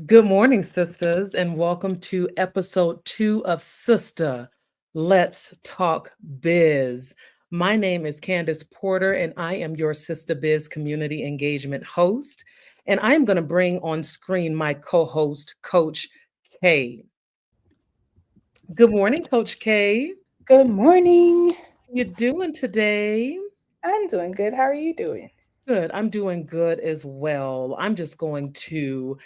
Good morning, sisters, and welcome to episode 2 of Sistah. Let's Talk Biz. My name is Candace Porter, and I am your Sistahbiz community engagement host. And I'm going to bring on screen my co host, Coach K. Good morning, Coach K. Good morning. How you doing today? I'm doing good. How are you doing? Good. I'm doing good as well. I'm just going to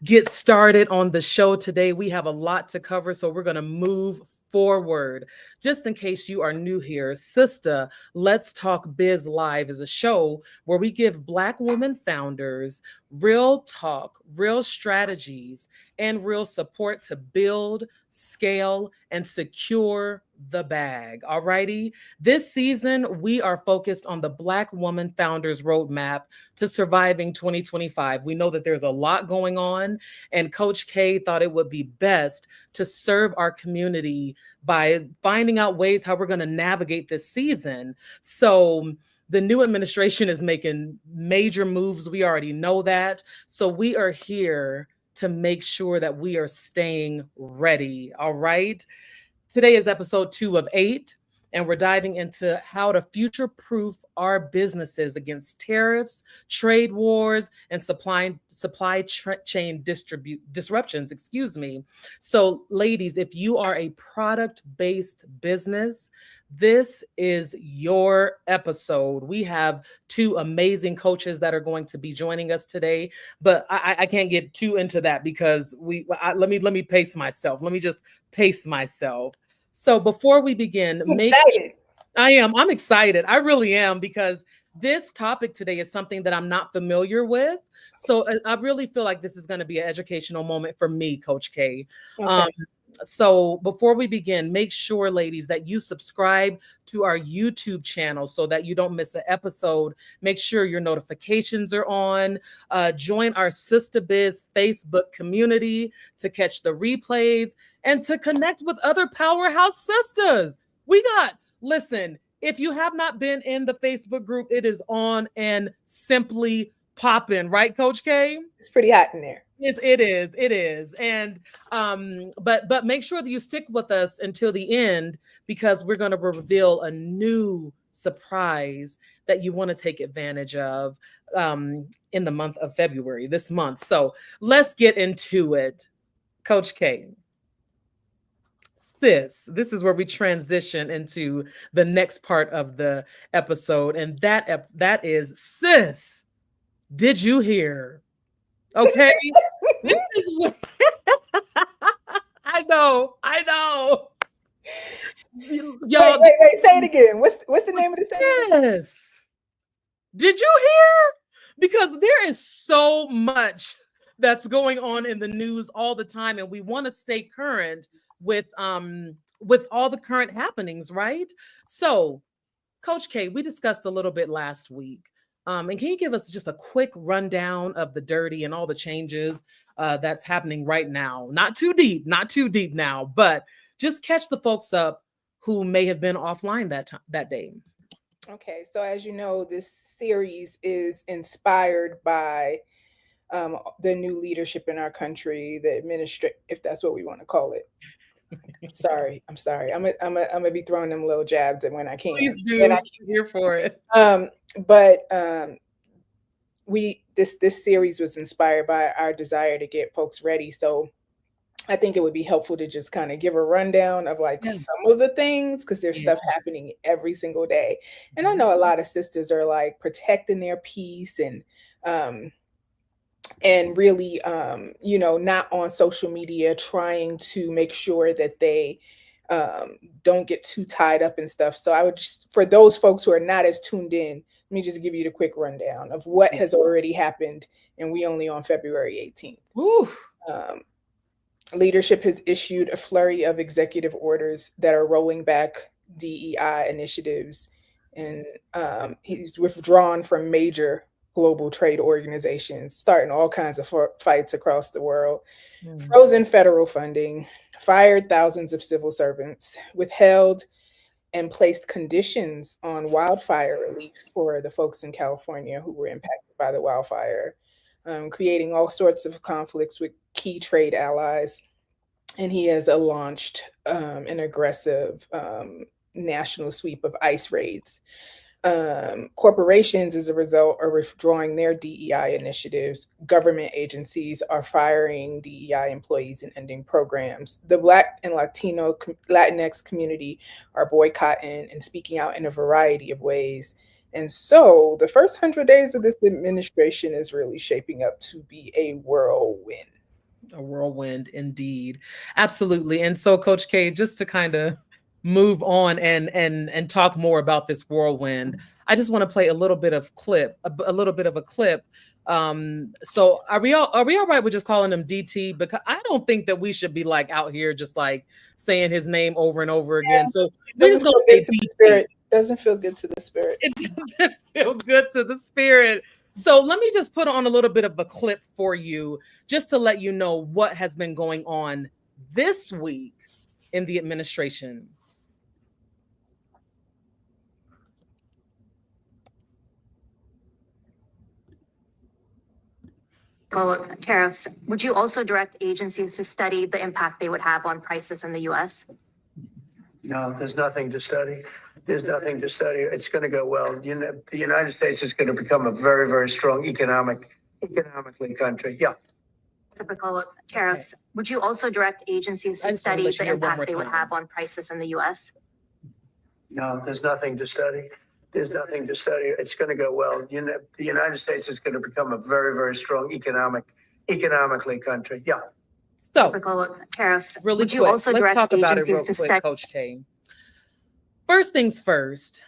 get started on the show today. We have a lot to cover, so we're going to move forward. Just in case you are new here, Sistah, Let's Talk Biz Live is a show where we give Black women founders real talk, real strategies, and real support to build, scale, and secure the bag. All righty. This season, we are focused on the Black Woman Founders Roadmap to surviving 2025. We know that there's a lot going on, and Coach K thought it would be best to serve our community by finding out ways how we're going to navigate this season. So, the new administration is making major moves. We already know that. So, we are here to make sure that we are staying ready. All right. Today is episode 2 of 8, and we're diving into how to future proof our businesses against tariffs, trade wars, and chain disruptions. Excuse me. So, ladies, if you are a product based business, this is your episode. We have two amazing coaches that are going to be joining us today, but I can't get too into that because let me pace myself. Let me just pace myself. So before we begin, I'm excited. I'm excited. I really am because this topic today is something that I'm not familiar with. So I really feel like this is going to be an educational moment for me, Coach K. Okay. Um, so before we begin, make sure, ladies, that you subscribe to our YouTube channel so that you don't miss an episode. Make sure your notifications are on. Join our Sistahbiz Facebook community to catch the replays and to connect with other powerhouse sisters. Listen, if you have not been in the Facebook group, it is on and simply popping, right, Coach K? It's pretty hot in there. It is. And but make sure that you stick with us until the end because we're going to reveal a new surprise that you want to take advantage of in the month of February, this month. So let's get into it. Coach K. This is where we transition into the next part of the episode, and that is sis. Did you hear? Okay, this is what I know. Y'all, Wait. Say it again. What's the name of the segment? yes. Did you hear? Because there is so much that's going on in the news all the time, and we want to stay current with all the current happenings, right? So, Coach K, we discussed a little bit last week. And can you give us just a quick rundown of the dirty and all the changes that's happening right now? Not too deep now, but just catch the folks up who may have been offline that day. Okay. So as you know, this series is inspired by the new leadership in our country, the if that's what we want to call it. I'm sorry. I'm gonna be throwing them little jabs at when I can. Please do. I'm here for it. But this series was inspired by our desire to get folks ready. So I think it would be helpful to just kind of give a rundown of some of the things because there's stuff happening every single day. And I know a lot of sisters are like protecting their peace and really not on social media trying to make sure that they don't get too tied up in stuff. So I would just, for those folks who are not as tuned in, let me just give you the quick rundown of what has already happened, and we only on February 18th. Leadership has issued a flurry of executive orders that are rolling back DEI initiatives, and he's withdrawn from major global trade organizations, starting all kinds of fights across the world, frozen federal funding, fired thousands of civil servants, withheld and placed conditions on wildfire relief for the folks in California who were impacted by the wildfire, creating all sorts of conflicts with key trade allies. And he has launched an aggressive national sweep of ICE raids. Corporations, as a result, are withdrawing their DEI initiatives. Government agencies are firing DEI employees and ending programs. The Black and Latinx community are boycotting and speaking out in a variety of ways. And so the first 100 days of this administration is really shaping up to be a whirlwind. A whirlwind indeed. Absolutely. And so, Coach K, just to kind of move on and talk more about this whirlwind, I just want to play a little bit of a clip. So are we all right with just calling him DT? Because I don't think that we should be like out here just like saying his name over and over again. So we just gonna say DT. Doesn't feel good to the spirit. It doesn't feel good to the spirit. So let me just put on a little bit of a clip for you, just to let you know what has been going on this week in the administration. Tariffs, would you also direct agencies to study the impact they would have on prices in the U.S.? No, there's nothing to study. There's nothing to study. It's going to go well. You know, the United States is going to become a very, very strong economically country. Yeah. Typical tariffs. Okay. Would you also direct agencies to study the impact they would have on prices in the U.S.? No, there's nothing to study. There's nothing to study. It's going to go well. You know, the United States is going to become a very, very strong economically country. Yeah. So, typical tariffs. Really would quick, you also let's direct talk about it real agencies to quick, Coach K. First things first,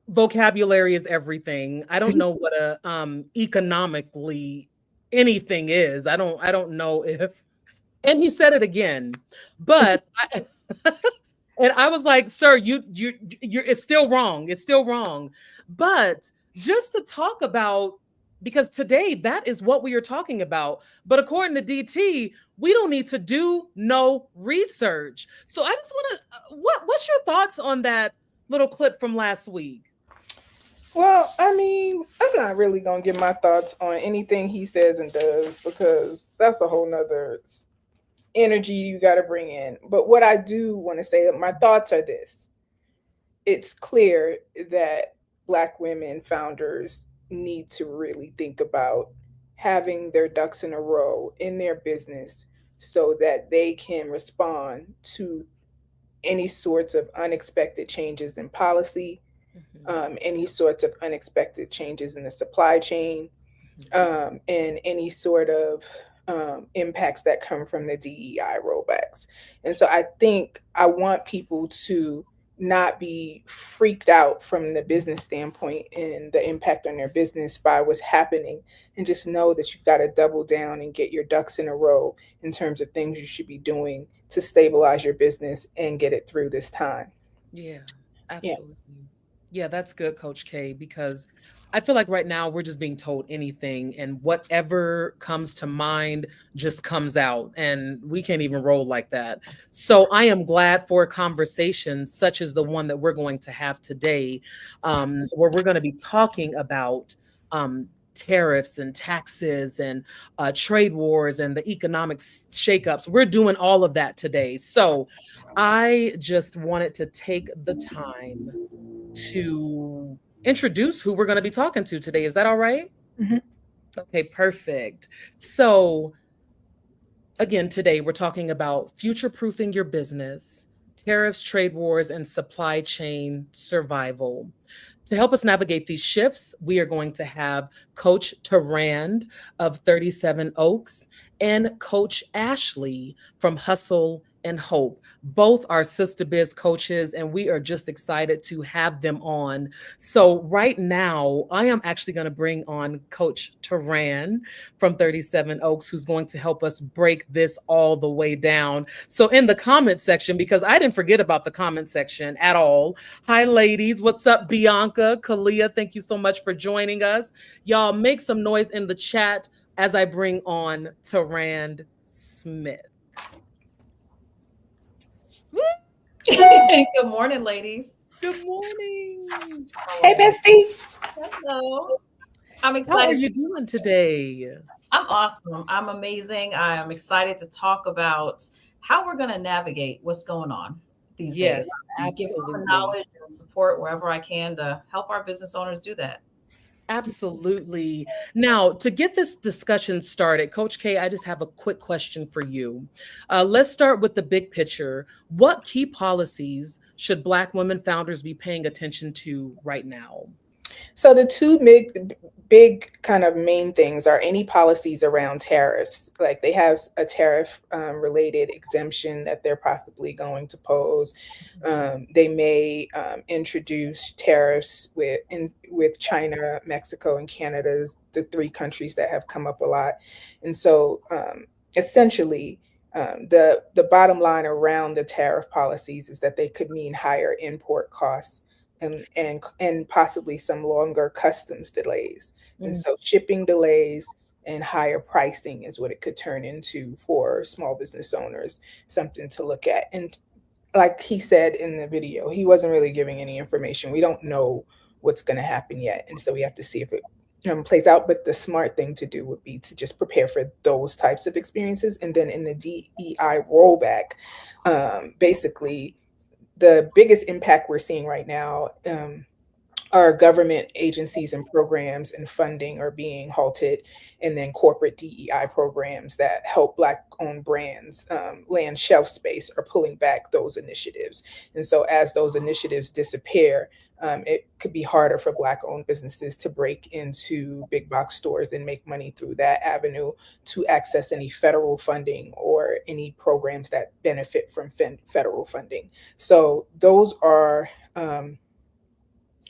vocabulary is everything. I don't know what a economically anything is. I don't know if, and he said it again, but and I was like, sir, you're it's still wrong. It's still wrong. But just to talk about, because today that is what we are talking about. But according to DT, we don't need to do no research. So I just want to, what's your thoughts on that little clip from last week? Well, I mean, I'm not really going to give my thoughts on anything he says and does, because that's a whole nother energy you got to bring in. But what I do want to say, that my thoughts are this. It's clear that Black women founders need to really think about having their ducks in a row in their business so that they can respond to any sorts of unexpected changes in policy, any sorts of unexpected changes in the supply chain, and any sort of impacts that come from the DEI rollbacks. And so I think I want people to not be freaked out from the business standpoint and the impact on their business by what's happening, and just know that you've got to double down and get your ducks in a row in terms of things you should be doing to stabilize your business and get it through this time. Yeah, absolutely. Yeah, that's good, Coach K, because I feel like right now we're just being told anything, and whatever comes to mind just comes out, and we can't even roll like that. So I am glad for a conversation such as the one that we're going to have today, where we're going to be talking about tariffs and taxes and trade wars and the economic shakeups. We're doing all of that today. So I just wanted to take the time to introduce who we're going to be talking to today. Is that all right? Mm-hmm. Okay, perfect. So again, today we're talking about future-proofing your business, tariffs, trade wars, and supply chain survival. To help us navigate these shifts, we are going to have Coach Tarand of 37 Oaks and Coach Ashley from Hustle and Hope. Both are Sistahbiz coaches, and we are just excited to have them on. So right now, I am actually going to bring on Coach Tarand from 37 Oaks, who's going to help us break this all the way down. So in the comment section, because I didn't forget about the comment section at all. Hi, ladies. What's up, Bianca, Kalia? Thank you so much for joining us. Y'all make some noise in the chat as I bring on Tarand Smith. Good morning, ladies. Good morning. Hey, bestie. Hello. I'm How are excited. you doing today? I'm awesome. I'm amazing. I am excited to talk about how we're going to navigate what's going on these days. Yes, Give all the absolutely. knowledge and support wherever I can to help our business owners do that. Absolutely. Now, to get this discussion started, Coach K, I just have a quick question for you. Let's start with the big picture. What key policies should Black women founders be paying attention to right now? So the two big kind of main things are any policies around tariffs. Like they have a tariff related exemption that they're possibly going to pose. They may introduce tariffs with China, Mexico, and Canada, the three countries that have come up a lot. And so essentially, the bottom line around the tariff policies is that they could mean higher import costs and possibly some longer customs delays. And so shipping delays and higher pricing is what it could turn into for small business owners, something to look at. And like he said in the video, he wasn't really giving any information. We don't know what's going to happen yet. And so we have to see if it plays out. But the smart thing to do would be to just prepare for those types of experiences. And then in the DEI rollback, basically, the biggest impact we're seeing right now are government agencies and programs and funding are being halted, and then corporate DEI programs that help Black-owned brands land shelf space are pulling back those initiatives. And so as those initiatives disappear, it could be harder for Black-owned businesses to break into big box stores and make money through that avenue to access any federal funding or any programs that benefit from federal funding. So those are,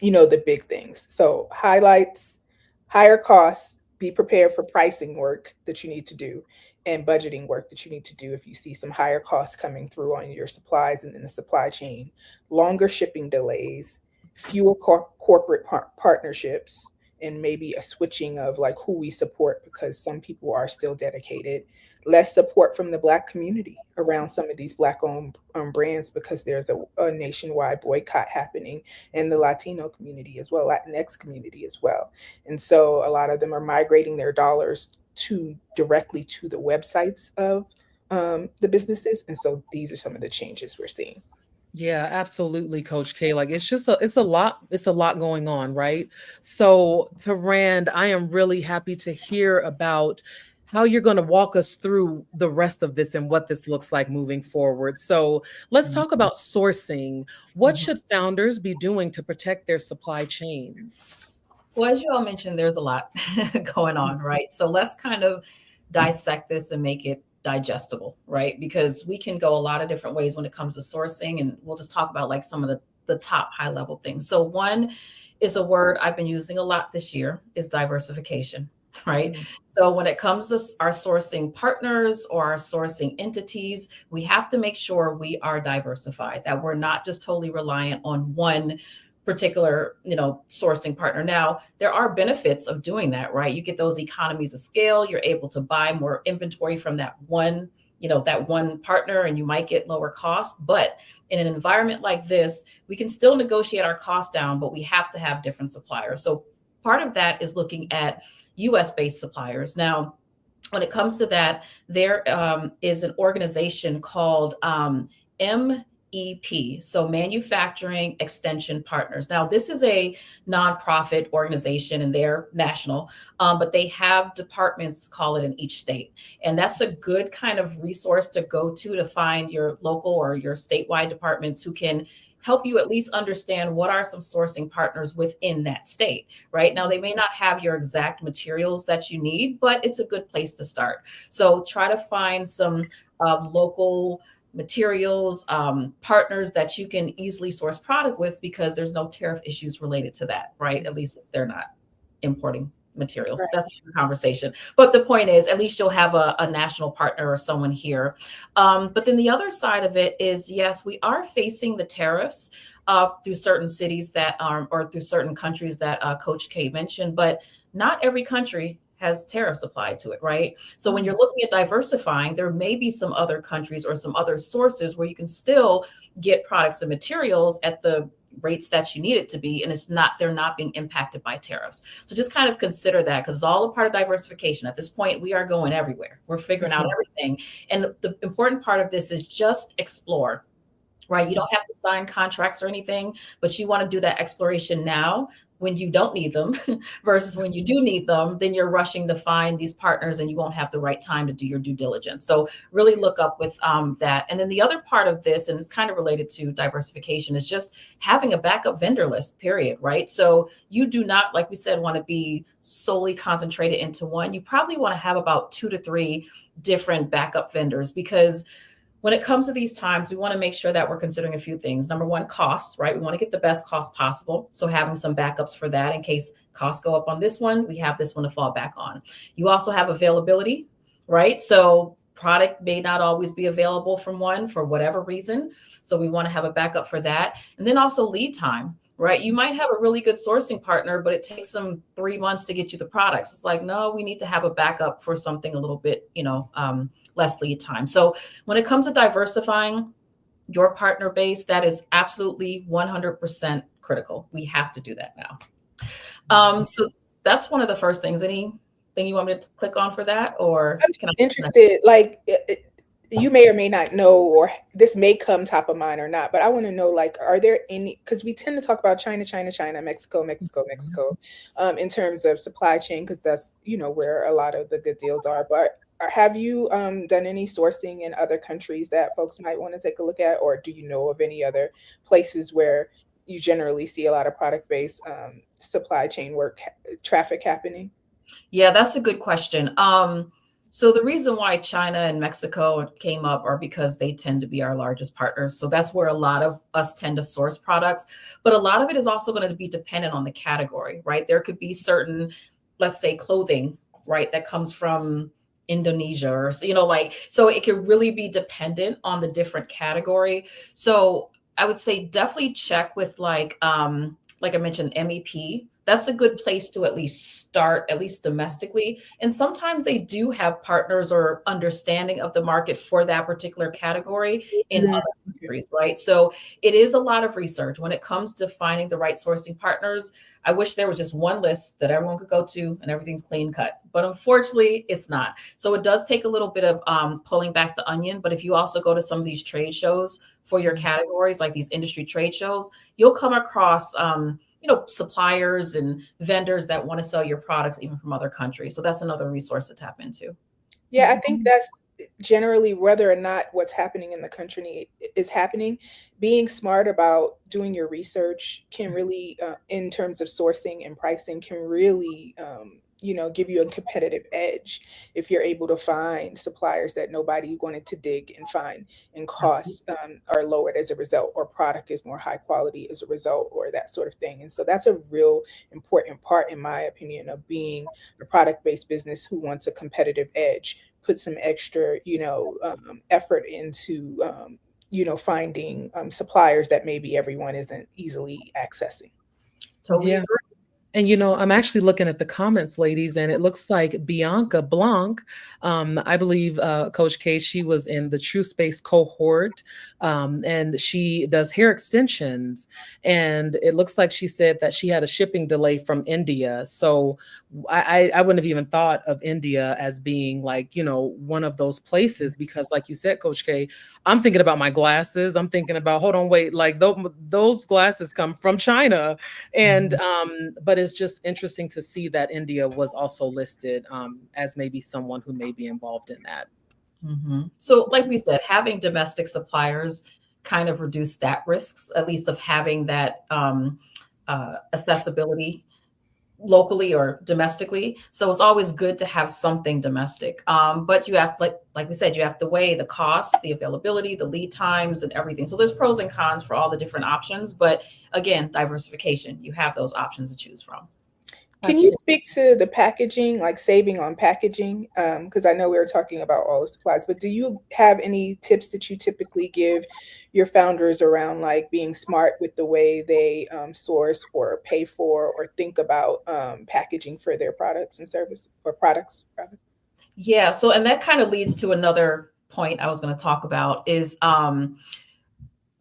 the big things. So highlights, higher costs, be prepared for pricing work that you need to do and budgeting work that you need to do if you see some higher costs coming through on your supplies and in the supply chain, longer shipping delays, fewer corporate partnerships, and maybe a switching of like who we support because some people are still dedicated, less support from the Black community around some of these Black-owned brands because there's a nationwide boycott happening in the Latino community as well, Latinx community as well. And so a lot of them are migrating their dollars directly to the websites of the businesses. And so these are some of the changes we're seeing. Yeah, absolutely, Coach K. Like it's a lot going on, right? So to Rand, I am really happy to hear about how you're going to walk us through the rest of this and what this looks like moving forward. So let's talk about sourcing. What should founders be doing to protect their supply chains? Well, as you all mentioned, there's a lot going on, right? So let's kind of dissect this and make it digestible, right? Because we can go a lot of different ways when it comes to sourcing, and we'll just talk about like some of the top high level things. So one is a word I've been using a lot this year is diversification, right? So when it comes to our sourcing partners or our sourcing entities, we have to make sure we are diversified, that we're not just totally reliant on one particular, sourcing partner. Now, there are benefits of doing that, right? You get those economies of scale. You're able to buy more inventory from that one partner, and you might get lower cost. But in an environment like this, we can still negotiate our costs down, but we have to have different suppliers. So part of that is looking at US-based suppliers. Now, when it comes to that, there is an organization called MEP, so Manufacturing Extension Partners. Now, this is a nonprofit organization and they're national, but they have departments, call it in each state. And that's a good kind of resource to go to find your local or your statewide departments who can help you at least understand what are some sourcing partners within that state, right? Now, they may not have your exact materials that you need, but it's a good place to start. So try to find some local materials, partners that you can easily source product with because there's no tariff issues related to that, right? At least if they're not importing materials. Right. That's a conversation. But the point is, at least you'll have a national partner or someone here. But then the other side of it is, yes, we are facing the tariffs through certain cities that are, or through certain countries that Coach K mentioned, but not every country has tariffs applied to it, right? So when you're looking at diversifying, there may be some other countries or some other sources where you can still get products and materials at the rates that you need it to be, and they're not being impacted by tariffs. So just kind of consider that, because it's all a part of diversification. At this point, we are going everywhere. We're figuring out everything. And the important part of this is just explore. Right. You don't have to sign contracts or anything, but you want to do that exploration now when you don't need them versus when you do need them, then you're rushing to find these partners and you won't have the right time to do your due diligence. So really look up with that. And then the other part of this, and it's kind of related to diversification, is just having a backup vendor list, period. Right. So you do not, like we said, want to be solely concentrated into one. You probably want to have about 2 to 3 different backup vendors, because when it comes to these times, we want to make sure that we're considering a few things. Number one, cost, right? We want to get the best cost possible. So having some backups for that in case costs go up on this one, we have this one to fall back on. You also have availability, right? So product may not always be available from one for whatever reason. So we want to have a backup for that. And then also lead time, right? You might have a really good sourcing partner, but it takes them 3 months to get you the products. It's like, no, we need to have a backup for something a little bit, less lead time. So when it comes to diversifying your partner base, that is absolutely 100% critical. We have to do that now. So that's one of the first things. Anything you want me to click on for that? Or I'm interested, like, you may or may not know, or this may come top of mind or not, but I want to know, like, are there any, because we tend to talk about China, Mexico, in terms of supply chain, because that's, where a lot of the good deals are. But have you done any sourcing in other countries that folks might want to take a look at? Or do you know of any other places where you generally see a lot of product-based supply chain traffic happening? Yeah, that's a good question. So the reason why China and Mexico came up are because they tend to be our largest partners. So that's where a lot of us tend to source products. But a lot of it is also going to be dependent on the category, right? There could be certain, let's say, clothing, right, that comes from Indonesia, or so it could really be dependent on the different category. So I would say definitely check with like I mentioned, MEP. That's a good place to at least start, at least domestically. And sometimes they do have partners or understanding of the market for that particular category in other countries, right? So it is a lot of research when it comes to finding the right sourcing partners. I wish there was just one list that everyone could go to and everything's clean cut, but unfortunately it's not. So it does take a little bit of pulling back the onion. But if you also go to some of these trade shows for your categories, like these industry trade shows, you'll come across suppliers and vendors that want to sell your products even from other countries. So that's another resource to tap into. Yeah, I think that's generally, whether or not what's happening in the country is happening, being smart about doing your research can really, in terms of sourcing and pricing, can really give you a competitive edge if you're able to find suppliers that nobody wanted to dig and find, and costs are lowered as a result, or product is more high quality as a result, or that sort of thing. And so that's a real important part, in my opinion, of being a product-based business who wants a competitive edge. Put some extra, effort into, finding suppliers that maybe everyone isn't easily accessing. Totally agree. And, I'm actually looking at the comments, ladies, and it looks like Bianca Blanc, I believe, Coach K, she was in the True Space cohort, and she does hair extensions. And it looks like she said that she had a shipping delay from India. So I wouldn't have even thought of India as being like, one of those places, because like you said, Coach K, I'm thinking about my glasses. I'm thinking about, hold on, wait, like those glasses come from China. And, but it's just interesting to see that India was also listed as maybe someone who may be involved in that. So like we said, having domestic suppliers kind of reduce that risks, at least of having that accessibility locally or domestically. So it's always good to have something domestic. But you have, like we said, you have to weigh the cost, the availability, the lead times, and everything. So there's pros and cons for all the different options. But again, diversification, you have those options to choose from. Can you speak to the packaging, like saving on packaging? Because I know we were talking about all the supplies, but do you have any tips that you typically give your founders around like being smart with the way they source or pay for or think about packaging for their products and service, or products rather? Yeah. So, and that kind of leads to another point I was going to talk about is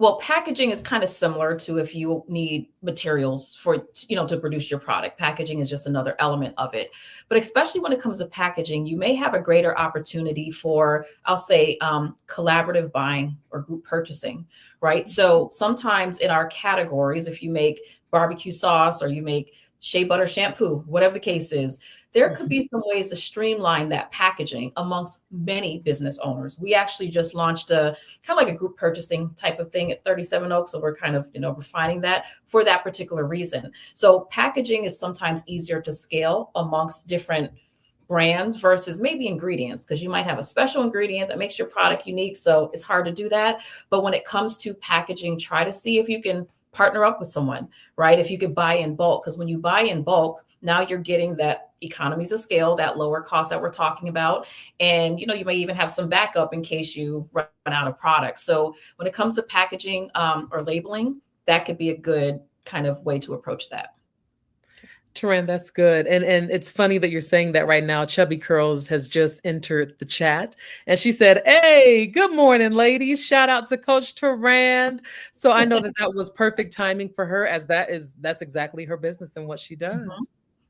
Well, packaging is kind of similar to if you need materials for, to produce your product. Packaging is just another element of it. But especially when it comes to packaging, you may have a greater opportunity for, I'll say, collaborative buying or group purchasing, right? So sometimes in our categories, if you make barbecue sauce or you make shea butter shampoo, whatever the case is, there could be some ways to streamline that packaging amongst many business owners. We actually just launched a kind of like a group purchasing type of thing at 37 Oaks. So we're kind of, refining that for that particular reason. So packaging is sometimes easier to scale amongst different brands versus maybe ingredients, because you might have a special ingredient that makes your product unique. So it's hard to do that. But when it comes to packaging, try to see if you can partner up with someone, right? If you could buy in bulk, because when you buy in bulk, now you're getting that economies of scale, that lower cost that we're talking about. And, you may even have some backup in case you run out of products. So when it comes to packaging or labeling, that could be a good kind of way to approach that. Taran, that's good. And it's funny that you're saying that right now. Chubby Curls has just entered the chat and she said, "Hey, good morning, ladies. Shout out to Coach Taran." So I know that was perfect timing for her, as that's exactly her business and what she does. Mm-hmm.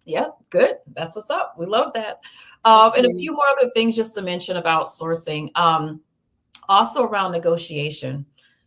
Yeah, good. That's what's up. We love that. And a few more other things just to mention about sourcing. Also around negotiation.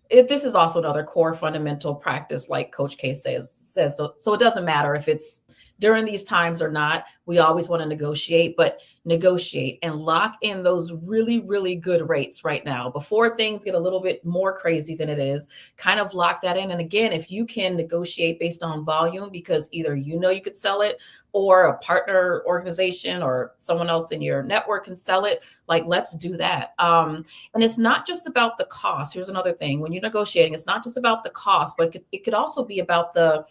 This is also another core fundamental practice, like Coach K says. So it doesn't matter if it's during these times or not. We always want to negotiate, but negotiate and lock in those really, really good rates right now before things get a little bit more crazy than it is. Kind of lock that in. And again, if you can negotiate based on volume, because either you could sell it or a partner organization or someone else in your network can sell it, like, let's do that. And it's not just about the cost. Here's another thing. When you're negotiating, it's not just about the cost, but it could also be about the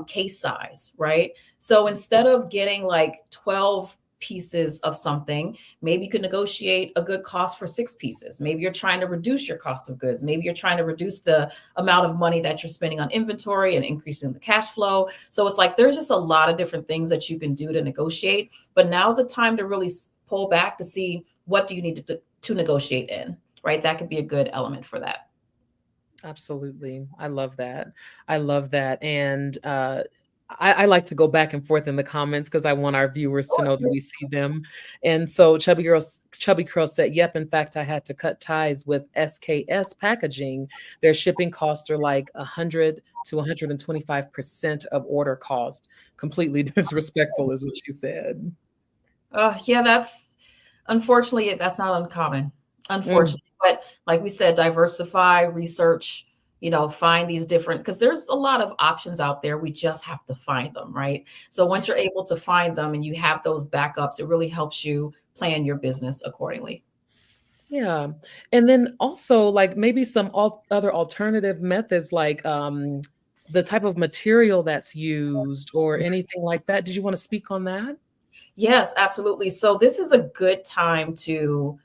case size, right? So instead of getting like 12 pieces of something, maybe you could negotiate a good cost for 6 pieces. Maybe you're trying to reduce your cost of goods. Maybe you're trying to reduce the amount of money that you're spending on inventory and increasing the cash flow. So it's like, there's just a lot of different things that you can do to negotiate, but now's the time to really pull back to see what do you need to negotiate in, right? That could be a good element for that. Absolutely. I love that. And I like to go back and forth in the comments because I want our viewers to know that we see them. And so Chubby Curl said, "Yep, in fact, I had to cut ties with SKS Packaging. Their shipping costs are like 100 to 125% of order cost. Completely disrespectful," is what she said. Yeah, unfortunately, that's not uncommon. Unfortunately. But like we said, diversify, research, find these different, because there's a lot of options out there. We just have to find them, right? So once you're able to find them and you have those backups, it really helps you plan your business accordingly. Yeah. And then also, like, maybe some other alternative methods, like the type of material that's used or anything like that. Did you want to speak on that? Yes, absolutely. So this is a good time to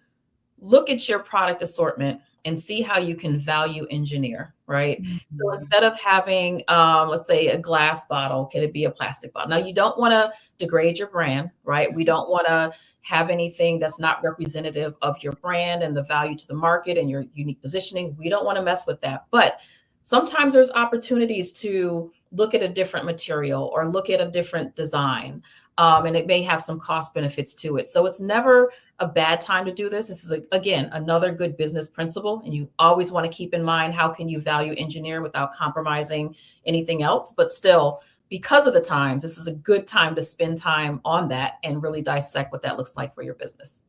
look at your product assortment and see how you can value engineer, right? Mm-hmm. So instead of having, let's say, a glass bottle, can it be a plastic bottle? Now, you don't want to degrade your brand, right? We don't want to have anything that's not representative of your brand and the value to the market and your unique positioning. We don't want to mess with that. But sometimes there's opportunities to look at a different material or look at a different design. And it may have some cost benefits to it. So it's never a bad time to do this. This is, again, another good business principle. And you always want to keep in mind, how can you value engineer without compromising anything else? But still, because of the times, this is a good time to spend time on that and really dissect what that looks like for your business.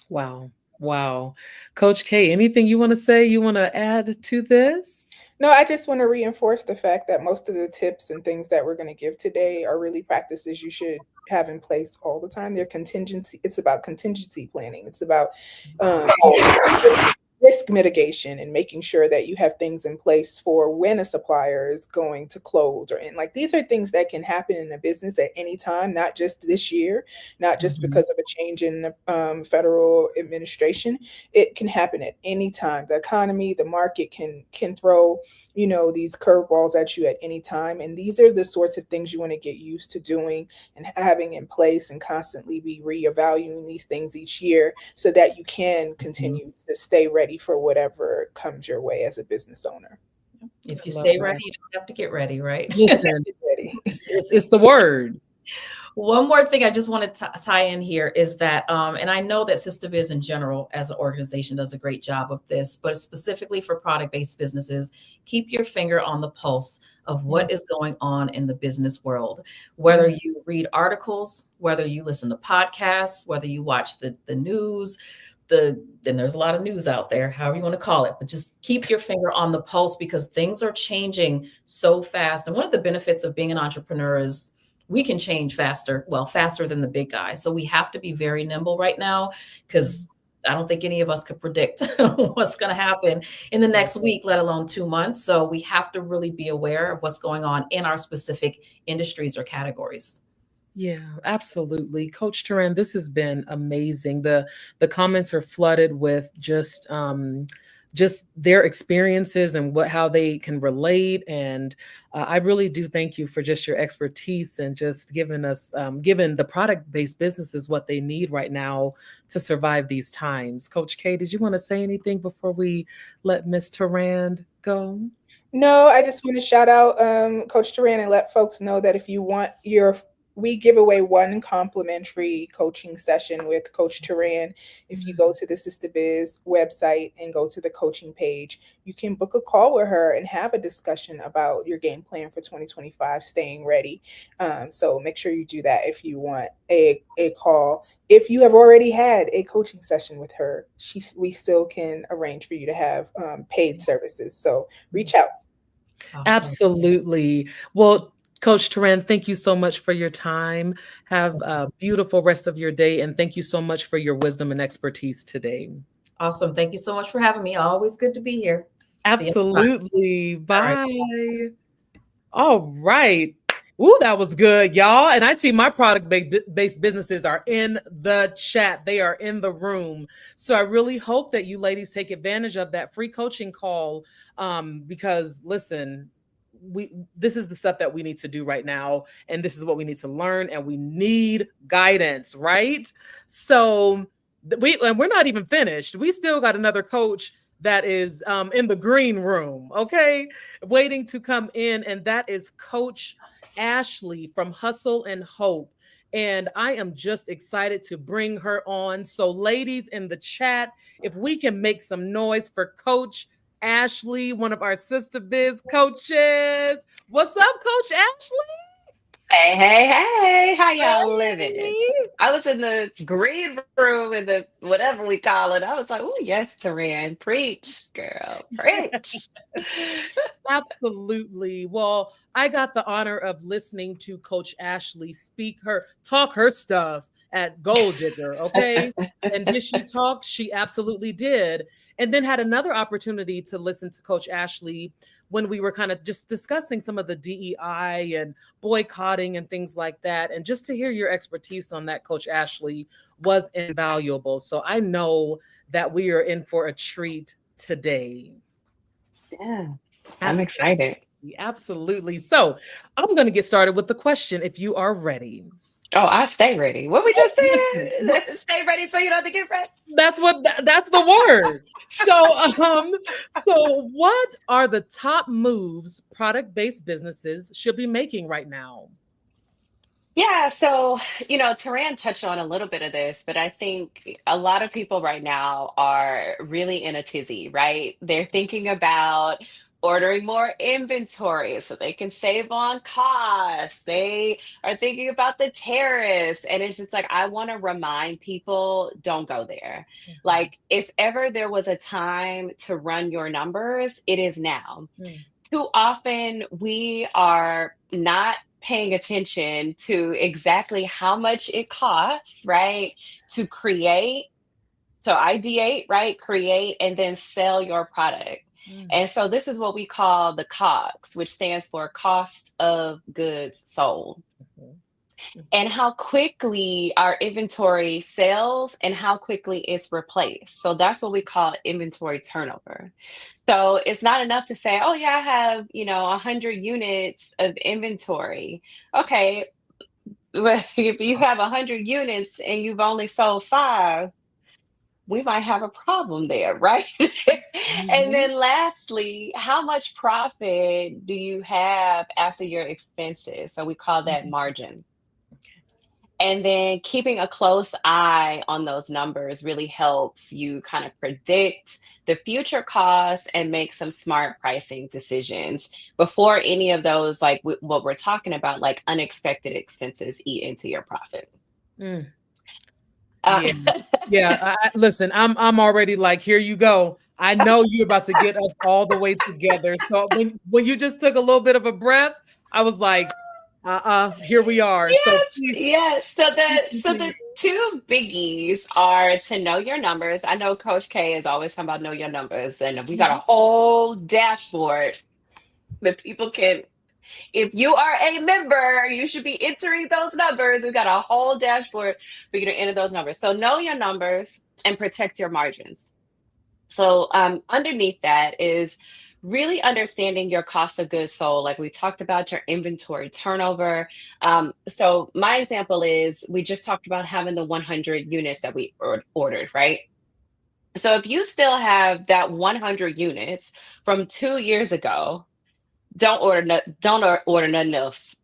Wow. Coach K, anything you want to say, you want to add to this? No, I just want to reinforce the fact that most of the tips and things that we're going to give today are really practices you should have in place all the time. They're contingency. It's about contingency planning. It's about risk mitigation and making sure that you have things in place for when a supplier is going to close, these are things that can happen in a business at any time, not just this year, not just because of a change in the federal administration. It can happen at any time. The economy, the market can throw these curveballs at you at any time. And these are the sorts of things you want to get used to doing and having in place, and constantly be reevaluating these things each year so that you can continue to stay ready for whatever comes your way as a business owner. If you stay ready, you don't have to get ready, right? Listen, it's the word. One more thing I just want to tie in here is that, and I know that Sistahbiz in general as an organization does a great job of this, but specifically for product-based businesses, keep your finger on the pulse of what is going on in the business world. Whether you read articles, whether you listen to podcasts, whether you watch the news, then there's a lot of news out there, however you want to call it, but just keep your finger on the pulse because things are changing so fast. And one of the benefits of being an entrepreneur is we can change faster than the big guys. So we have to be very nimble right now because I don't think any of us could predict what's going to happen in the next week, let alone 2 months. So we have to really be aware of what's going on in our specific industries or categories. Yeah, absolutely. Coach Turan, this has been amazing. The comments are flooded with just their experiences and how they can relate. And I really do thank you for just your expertise and just giving us, giving the product-based businesses what they need right now to survive these times. Coach K, did you want to say anything before we let Ms. Turan go? No, I just want to shout out Coach Turan and let folks know that if you want we give away 1 complimentary coaching session with Coach Turan. If you go to the Sistahbiz website and go to the coaching page, you can book a call with her and have a discussion about your game plan for 2025, staying ready. So make sure you do that if you want a call. If you have already had a coaching session with her, we still can arrange for you to have paid services. So reach out. Awesome. Absolutely. Well, Coach Turan, thank you so much for your time. Have a beautiful rest of your day. And thank you so much for your wisdom and expertise today. Awesome. Thank you so much for having me. Always good to be here. Absolutely. Bye. All right. Ooh, that was good, y'all. And I see my product-based businesses are in the chat. They are in the room. So I really hope that you ladies take advantage of that free coaching call because, listen, this is the stuff that we need to do right now, and this is what we need to learn, and we need guidance, right? So we're not even finished. We still got another coach that is in the green room, okay, waiting to come in, and that is Coach Ashley from Hustle and Hope. And I am just excited to bring her on. So ladies in the chat, if we can make some noise for Coach Ashley, one of our Sistahbiz coaches. What's up, Coach Ashley? Hey, how y'all living? I was in the green room in the whatever we call it. I was like, oh, yes, Turan, preach, girl, preach. Absolutely. Well, I got the honor of listening to Coach Ashley talk her stuff at Gold Digger, okay? And did she talk? She absolutely did. And then had another opportunity to listen to Coach Ashley when we were kind of just discussing some of the DEI and boycotting and things like that. And just to hear your expertise on that, Coach Ashley, was invaluable. So I know that we are in for a treat today. Yeah, I'm excited. Absolutely. So I'm going to get started with the question if you are ready. Oh, I stay ready. What we just said? Stay ready so you don't have to get ready. That's the word. So what are the top moves product-based businesses should be making right now? Yeah, so, Turan touched on a little bit of this, but I think a lot of people right now are really in a tizzy, right? They're thinking about ordering more inventory so they can save on costs. They are thinking about the tariffs. And it's just like, I want to remind people, don't go there. Mm-hmm. Like, if ever there was a time to run your numbers, it is now. Too often we are not paying attention to exactly how much it costs, right? To ideate, right? Create and then sell your product. And so this is what we call the COGS, which stands for cost of goods sold. And how quickly our inventory sells and how quickly it's replaced. So that's what we call inventory turnover. So it's not enough to say, oh yeah, I have, 100 units of inventory. Okay, but if you have 100 units and you've only sold 5, we might have a problem there, right? And then lastly, how much profit do you have after your expenses? So we call that margin. And then keeping a close eye on those numbers really helps you kind of predict the future costs and make some smart pricing decisions before any of those, like what we're talking about, like unexpected expenses eat into your profit. Listen, I'm already like, here you go. I know you're about to get us all the way together. So when you just took a little bit of a breath, I was like, here we are. Yes. So the two biggies are to know your numbers. I know Coach K is always talking about know your numbers, and we got a whole dashboard that people can. If you are a member, you should be entering those numbers. We've got a whole dashboard for you to enter those numbers. So know your numbers and protect your margins. So underneath that is really understanding your cost of goods sold. Like we talked about your inventory turnover. So my example is we just talked about having the 100 units that we ordered, right? So if you still have that 100 units from 2 years ago, don't order nothing else.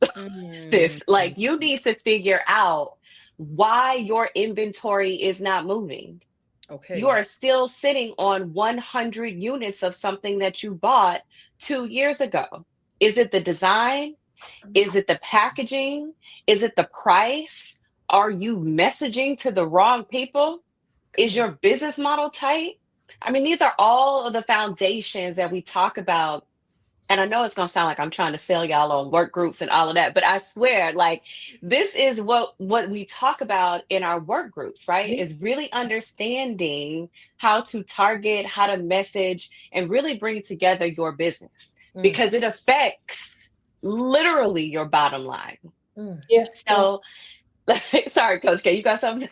Sis, like you need to figure out why your inventory is not moving. Okay. You are still sitting on 100 units of something that you bought 2 years ago. Is it the design? Is it the packaging? Is it the price? Are you messaging to the wrong people? Is your business model tight? I mean, these are all of the foundations that we talk about. And I know it's going to sound like I'm trying to sell y'all on work groups and all of that, but I swear, like, this is what we talk about in our work groups, right? Is really understanding how to target, how to message, and really bring together your business because it affects literally your bottom line. So, sorry, Coach K, you got something?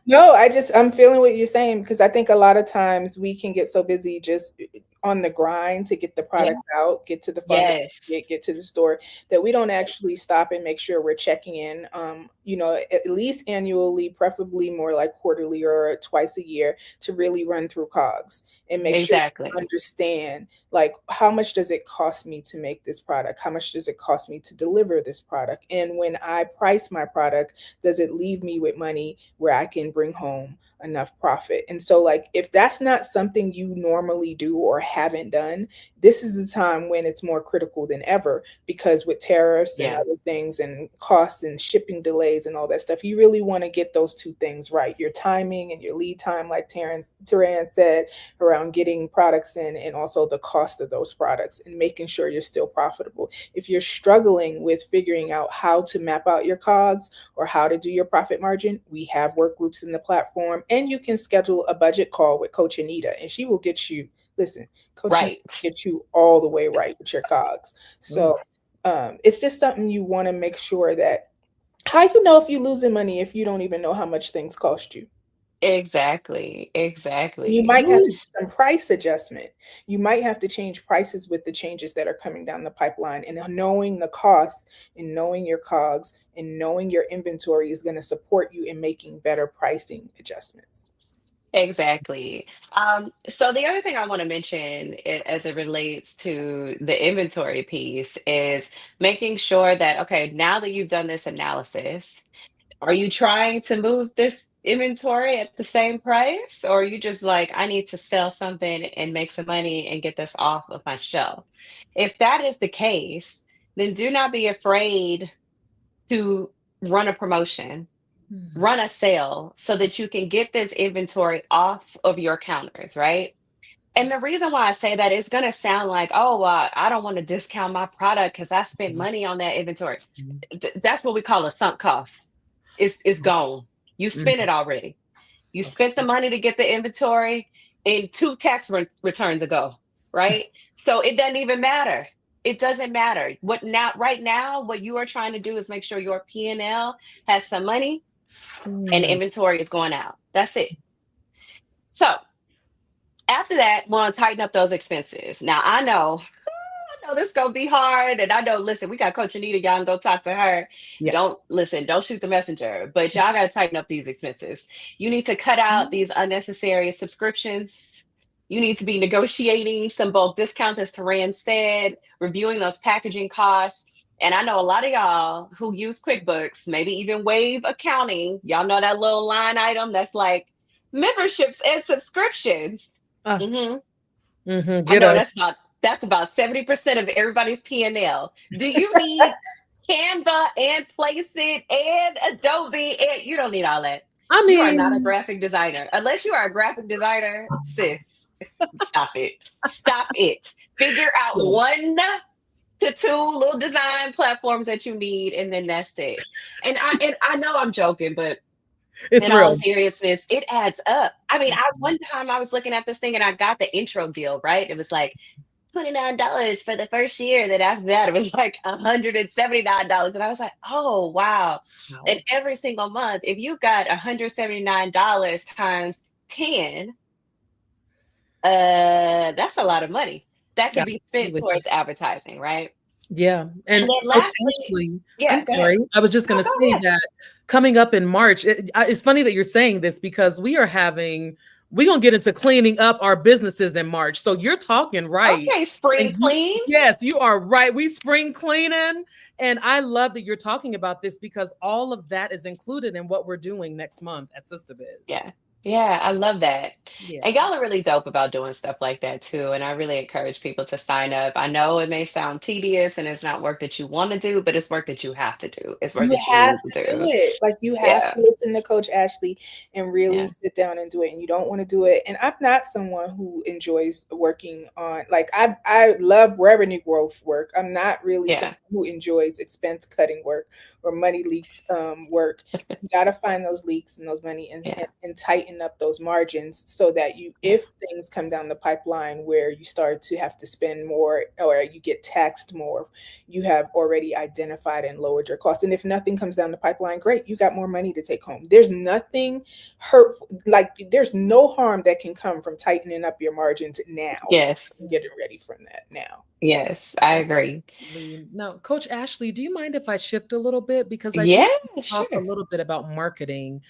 No, I'm feeling what you're saying because I think a lot of times we can get so busy just on the grind to get the products out, get to the pharmacy, get to the store, that we don't actually stop and make sure we're checking in, at least annually, preferably more like quarterly or twice a year, to really run through COGS and make sure you understand, like, how much does it cost me to make this product? How much does it cost me to deliver this product? And when I price my product, does it leave me with money where I can bring home enough profit? And so, like, if that's not something you normally do or haven't done, this is the time when it's more critical than ever, because with tariffs and other things and costs and shipping delays and all that stuff, you really want to get those two things right: your timing and your lead time, like Taran said, around getting products in, and also the cost of those products and making sure you're still profitable. If you're struggling with figuring out how to map out your COGS or how to do your profit margin, we have work groups in the platform, and you can schedule a budget call with Coach Anita, and she will get you, Coach Anita will get you all the way right with your COGS. So it's just something you want to make sure that, how you know if you're losing money if you don't even know how much things cost you? Exactly. You might have to do some price adjustment. You might have to change prices with the changes that are coming down the pipeline. And knowing the costs and knowing your COGS and knowing your inventory is going to support you in making better pricing adjustments. Exactly. So the other thing I want to mention as it relates to the inventory piece is making sure that, okay, now that you've done this analysis, are you trying to move this inventory at the same price? Or are you just like, I need to sell something and make some money and get this off of my shelf? If that is the case, then do not be afraid to run a promotion, run a sale, so that you can get this inventory off of your counters, right? And the reason why I say that is going to sound like, oh, I don't want to discount my product because I spent money on that inventory. That's what we call a sunk cost. It's gone. You spent it already. You spent the money to get the inventory and 2 tax returns ago, right? So it doesn't even matter. It doesn't matter. Right now, what you are trying to do is make sure your P&L has some money and inventory is going out. That's it. So after that, we want to tighten up those expenses. Now, I know know this gonna be hard. And I know, listen, we got Coach Anita, y'all can go talk to her. Yeah. Don't shoot the messenger, but y'all gotta tighten up these expenses. You need to cut out these unnecessary subscriptions. You need to be negotiating some bulk discounts, as Taran said, reviewing those packaging costs. And I know a lot of y'all who use QuickBooks, maybe even Wave Accounting. Y'all know that little line item that's like memberships and subscriptions. I know that's about 70% of everybody's P&L. Do you need Canva and Placeit and Adobe? And you don't need all that. I mean, you are not a graphic designer. Unless you are a graphic designer, sis, stop it. Stop it. Figure out 1 to 2 little design platforms that you need, and then that's it. And I know I'm joking, but it's in real. all seriousness, it adds up. I mean, one time I was looking at this thing and I got the intro deal, right? It was like $29 for the first year. Then after that, it was like $179. And I was like, oh, wow. And every single month, if you got $179 times 10, that's a lot of money. That could be spent towards advertising, right? Yeah. And lastly, I'm sorry. I was just going to say that coming up in March, it's funny that you're saying this because we're going to get into cleaning up our businesses in March. So you're talking right. Okay, spring clean. Yes, you are right. We spring cleaning. And I love that you're talking about this because all of that is included in what we're doing next month at Sistahbiz. Yeah, I love that. Yeah. And y'all are really dope about doing stuff like that too. And I really encourage people to sign up. I know it may sound tedious and it's not work that you want to do, but it's work that you have to do. It's work that you have to do it. Like you have to listen to Coach Ashley and really sit down and do it. And you don't want to do it. And I'm not someone who enjoys working on, like I love revenue growth work. I'm not really someone who enjoys expense cutting work or money leaks work. You got to find those leaks and those money and tighten up those margins so that if things come down the pipeline where you start to have to spend more or you get taxed more, you have already identified and lowered your costs. And if nothing comes down the pipeline, great, you got more money to take home. There's nothing hurtful, like there's no harm that can come from tightening up your margins now. Yes. Getting ready from that now. Yes, I agree. Now, Coach Ashley, do you mind if I shift a little bit? Because I talk a little bit about marketing.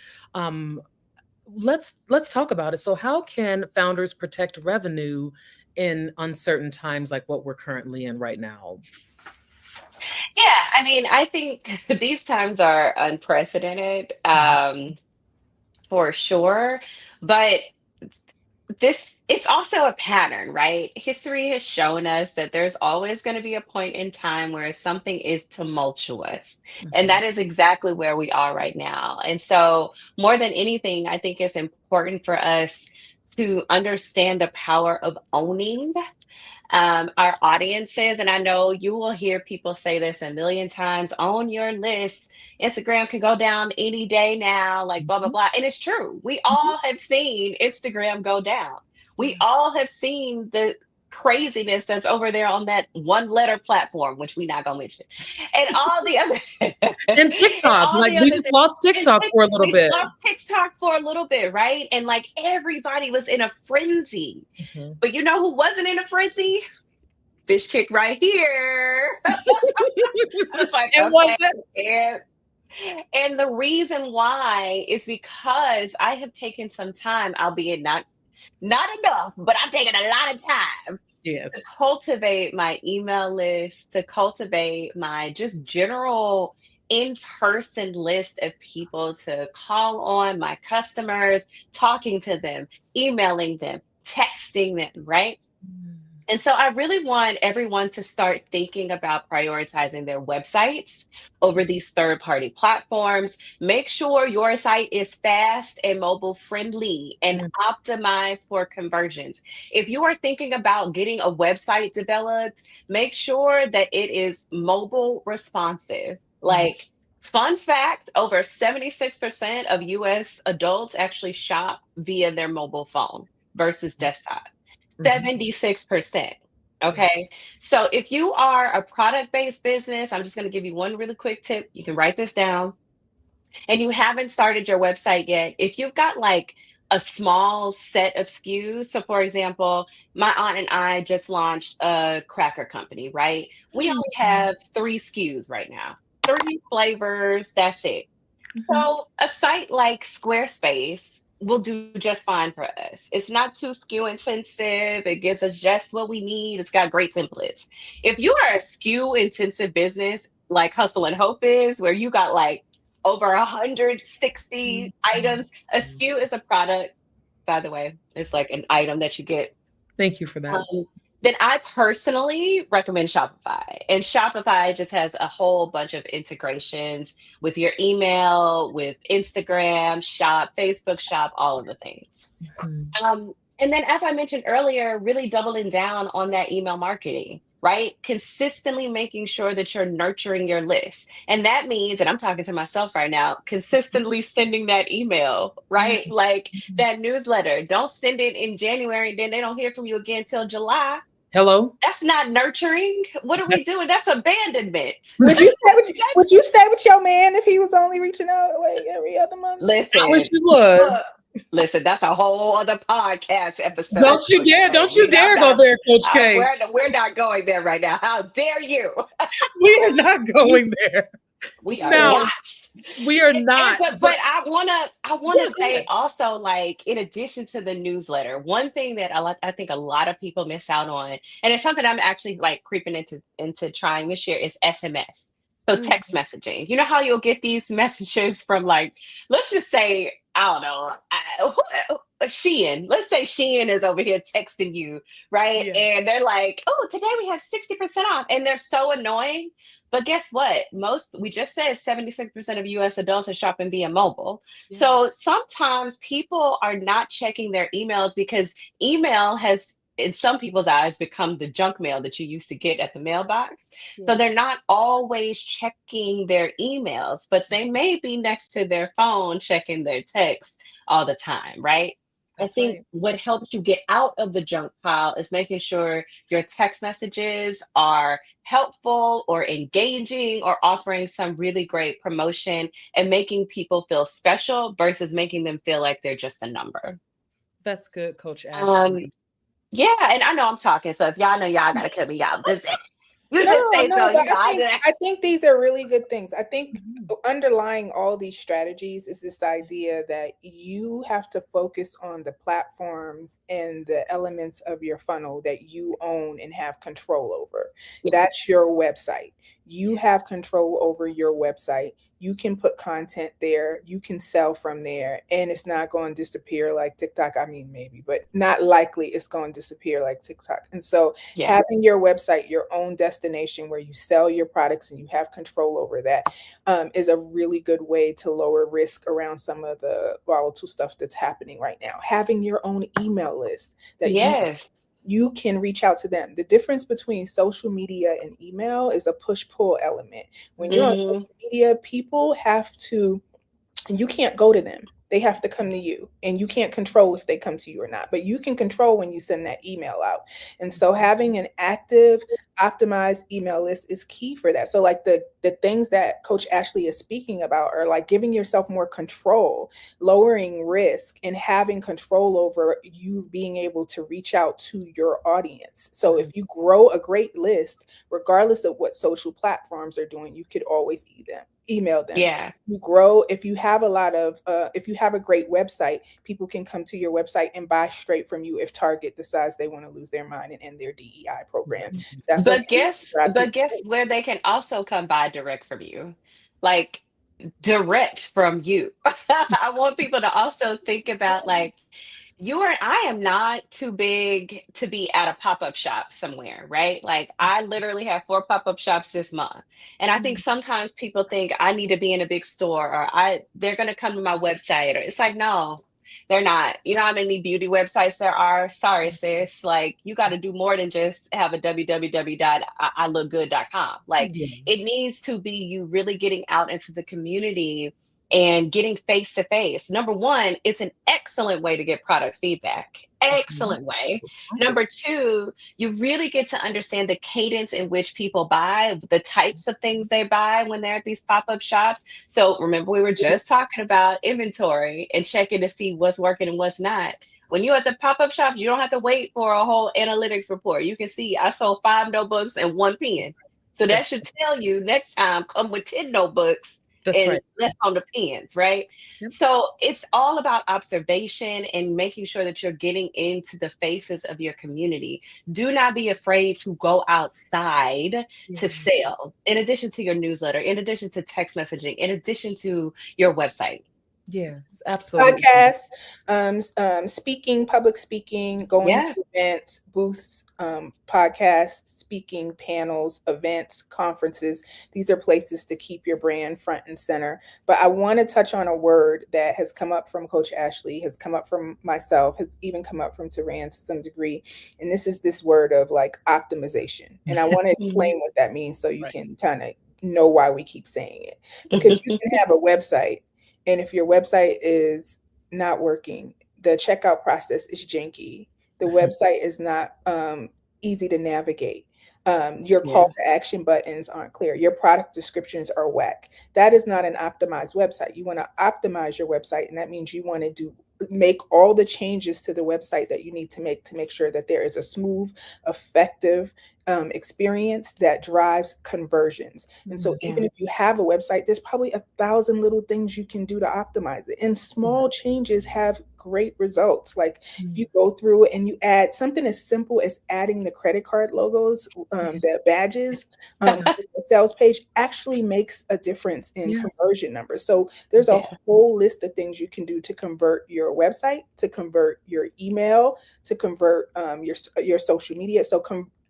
Let's talk about it. So how can founders protect revenue in uncertain times like what we're currently in right now? Yeah, I mean, I think these times are unprecedented for sure, but it's also a pattern, right? History has shown us that there's always going to be a point in time where something is tumultuous. And that is exactly where we are right now. And so more than anything, I think it's important for us to understand the power of owning our audiences. And I know you will hear people say this a million times, own your list. Instagram can go down any day now, like blah, blah, blah. And it's true. We all have seen Instagram go down. We all have seen the craziness that's over there on that 1-letter platform, which we're not gonna mention, and all the other and TikTok, like we just lost TikTok for a little bit. Lost TikTok for a little bit, right? And like everybody was in a frenzy, but you know who wasn't in a frenzy? This chick right here. I was like, and the reason why is because I have taken some time, albeit not enough, but I've taken a lot of time to cultivate my email list, to cultivate my just general in-person list of people to call on, my customers, talking to them, emailing them, texting them, right? And so I really want everyone to start thinking about prioritizing their websites over these third-party platforms. Make sure your site is fast and mobile friendly and optimized for conversions. If you are thinking about getting a website developed, make sure that it is mobile responsive. Like, fun fact, over 76% of US adults actually shop via their mobile phone versus desktop. 76%. Okay. So if you are a product-based business, I'm just going to give you one really quick tip. You can write this down. And you haven't started your website yet. If you've got like a small set of SKUs. So for example, my aunt and I just launched a cracker company, right? We only have 3 SKUs right now, 3 flavors, that's it. So a site like Squarespace will do just fine for us. It's not too SKU intensive. It gives us just what we need. It's got great templates. If you are a SKU intensive business like Hustle and Hope is, where you got like over 160 items, a SKU is a product, by the way. It's like an item that you get. Thank you for that. Then I personally recommend Shopify. And Shopify just has a whole bunch of integrations with your email, with Instagram Shop, Facebook Shop, all of the things. And then, as I mentioned earlier, really doubling down on that email marketing, right? Consistently making sure that you're nurturing your list. And that means, and I'm talking to myself right now, consistently sending that email, right? Like that newsletter. Don't send it in January, then they don't hear from you again till July. Hello? That's not nurturing. What are we doing? That's abandonment. Would you stay with your man if he was only reaching out like every other month? Listen, I wish you would. Listen, that's a whole other podcast episode. Don't you dare go there, Coach K. We're not going there right now. How dare you? We are not going there. We are not. But I wanna say also, like, in addition to the newsletter, one thing that I think a lot of people miss out on, and it's something I'm actually like creeping into trying this year, is SMS. So text messaging. You know how you'll get these messages from, like, let's just say, I don't know, Shein. Let's say Shein is over here texting you, right? Yeah. And they're like, oh, today we have 60% off. And they're so annoying. But guess what? We just said 76% of US adults are shopping via mobile. Yeah. So sometimes people are not checking their emails because email has, in some people's eyes, become the junk mail that you used to get at the mailbox. Yeah. So they're not always checking their emails, but they may be next to their phone checking their text all the time, right? That's I think what helps you get out of the junk pile is making sure your text messages are helpful or engaging or offering some really great promotion and making people feel special versus making them feel like they're just a number. That's good, Coach Ashley. Yeah, and I know I'm talking, so if y'all know, y'all gotta cut me out. I think these are really good things. I think underlying all these strategies is this idea that you have to focus on the platforms and the elements of your funnel that you own and have control over. Yeah. That's your website. You have control over your website. You can put content there. You can sell from there. And it's not going to disappear like TikTok. I mean, maybe, but not likely it's going to disappear like TikTok. And so having your website, your own destination where you sell your products and you have control over that is a really good way to lower risk around some of the volatile stuff that's happening right now. Having your own email list that you can reach out to them. The difference between social media and email is a push-pull element. When you're on social media, people have to, and you can't go to them. They have to come to you, and you can't control if they come to you or not, but you can control when you send that email out. And so having an active, optimized email list is key for that. So like the things that Coach Ashley is speaking about are like giving yourself more control, lowering risk, and having control over you being able to reach out to your audience. So if you grow a great list, regardless of what social platforms are doing, you could always email them. Yeah. You grow. If you have if you have a great website, people can come to your website and buy straight from you if Target decides they want to lose their mind and end their DEI program. But guess where they can also come buy direct from you, like direct from you. I want people to also think about like, I am not too big to be at a pop-up shop somewhere, right? Like I literally have 4 pop-up shops this month. And I think sometimes people think I need to be in a big store or they're going to come to my website, or it's like, no, they're not. You know how many beauty websites there are? Sorry, sis. Like you got to do more than just have a www.ilookgood.com. Like it needs to be you really getting out into the community and getting face to face. Number one, it's an excellent way to get product feedback. Excellent way. Number two, you really get to understand the cadence in which people buy, the types of things they buy when they're at these pop-up shops. So remember, we were just talking about inventory and checking to see what's working and what's not. When you're at the pop-up shops, you don't have to wait for a whole analytics report. You can see I sold 5 notebooks and 1 pen. So that should tell you next time, come with 10 notebooks and less on the pens, right? Yep. So it's all about observation and making sure that you're getting into the faces of your community. Do not be afraid to go outside to sell, in addition to your newsletter, in addition to text messaging, in addition to your website. Yes, absolutely. Podcasts, speaking, public speaking, going to events, booths, podcasts, speaking, panels, events, conferences. These are places to keep your brand front and center. But I want to touch on a word that has come up from Coach Ashley, has come up from myself, has even come up from Taran to some degree. And this is this word of like optimization. And I want to explain what that means so you can kind of know why we keep saying it. Because you can have a website, and if your website is not working, the checkout process is janky. The website is not easy to navigate. Your call to action buttons aren't clear. Your product descriptions are whack. That is not an optimized website. You want to optimize your website, and that means you want to make all the changes to the website that you need to make sure that there is a smooth, effective experience that drives conversions. And so even if you have a website, there's probably 1,000 little things you can do to optimize it. And small changes have great results. Like if you go through and you add something as simple as adding the credit card logos, the badges, the sales page actually makes a difference in conversion numbers. So there's a whole list of things you can do to convert your website, to convert your email, to convert your social media. So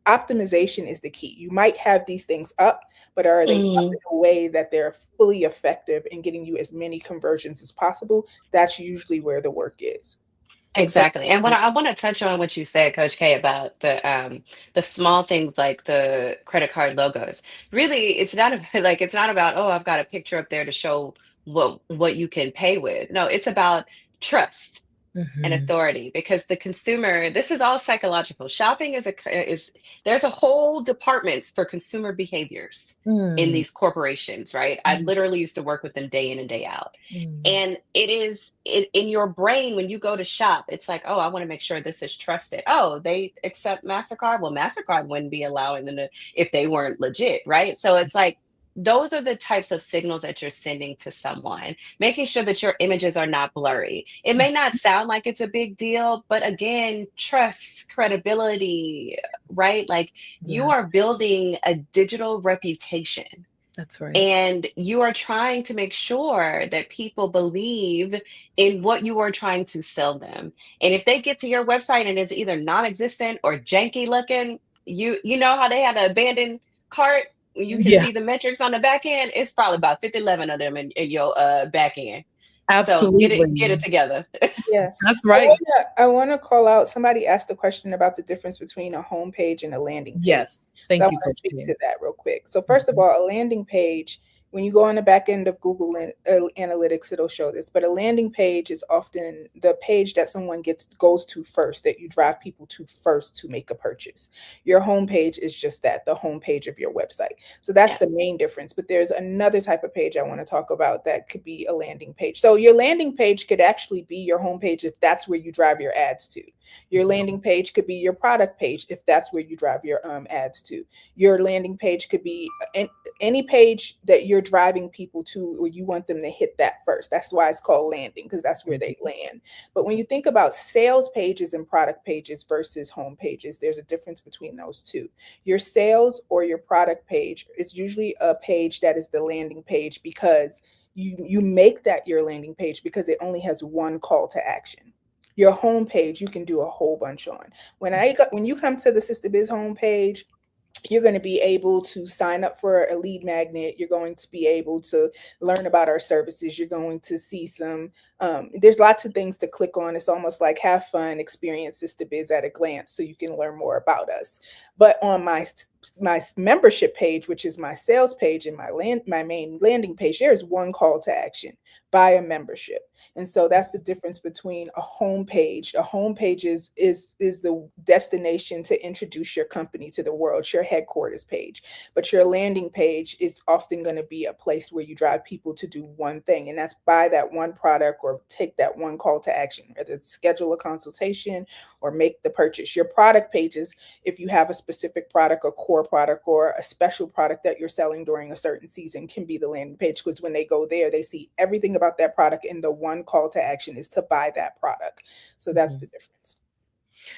optimization is the key. You might have these things up, but are they up in a way that they're fully effective in getting you as many conversions as possible? That's usually where the work is. Exactly. And what I want to touch on what you said, Coach K, about the small things like the credit card logos. Really, it's not about, oh, I've got a picture up there to show what you can pay with. No, it's about trust and authority, because the consumer, this is all psychological. Shopping there's a whole departments for consumer behaviors in these corporations, right? I literally used to work with them day in and day out. And it in your brain, when you go to shop, it's like, oh, I want to make sure this is trusted. Oh, they accept MasterCard. Well, MasterCard wouldn't be allowing them to if they weren't legit, right? So it's like, those are the types of signals that you're sending to someone, making sure that your images are not blurry. It may not sound like it's a big deal, but again, trust, credibility, right? Like you are building a digital reputation. That's right. And you are trying to make sure that people believe in what you are trying to sell them. And if they get to your website and it's either non-existent or janky looking, you know how they had an abandoned cart? You can see the metrics on the back end. It's probably about 11 of them in your back end. Absolutely. So get it together. Yeah, that's right. I want to call out, somebody asked a question about the difference between a home page and a landing page. Yes. Thank you. I want to speak to that real quick. So first of all, a landing page, when you go on the back end of Google Analytics, it'll show this. But a landing page is often the page that someone goes to first, that you drive people to first to make a purchase. Your home page is just that, the home page of your website. So that's the main difference. But there's another type of page I want to talk about that could be a landing page. So your landing page could actually be your home page if that's where you drive your ads to. Your landing page could be your product page if that's where you drive your ads to. Your landing page could be any page that you're driving people to, or you want them to hit that first. That's why it's called landing, because that's where they land. But when you think about sales pages and product pages versus home pages, there's a difference between those two. Your sales or your product page is usually a page that is the landing page, because you make that your landing page because it only has one call to action. Your home page, you can do a whole bunch on. When you come to the Sistahbiz homepage, you're going to be able to sign up for a lead magnet. You're going to be able to learn about our services. You're going to see there's lots of things to click on. It's almost like have fun, experience Sistahbiz at a glance so you can learn more about us. But on my membership page, which is my sales page and my main landing page, there's one call to action. buy a membership. And so that's the difference between a homepage. A homepage is the destination to introduce your company to the world, your headquarters page. But your landing page is often going to be a place where you drive people to do one thing, and that's buy that one product or take that one call to action, whether it's schedule a consultation or make the purchase. Your product pages, if you have a specific product, a core product, or a special product that you're selling during a certain season, can be the landing page, because when they go there, they see everything about that product, and the one call to action is to buy that product. So that's the difference.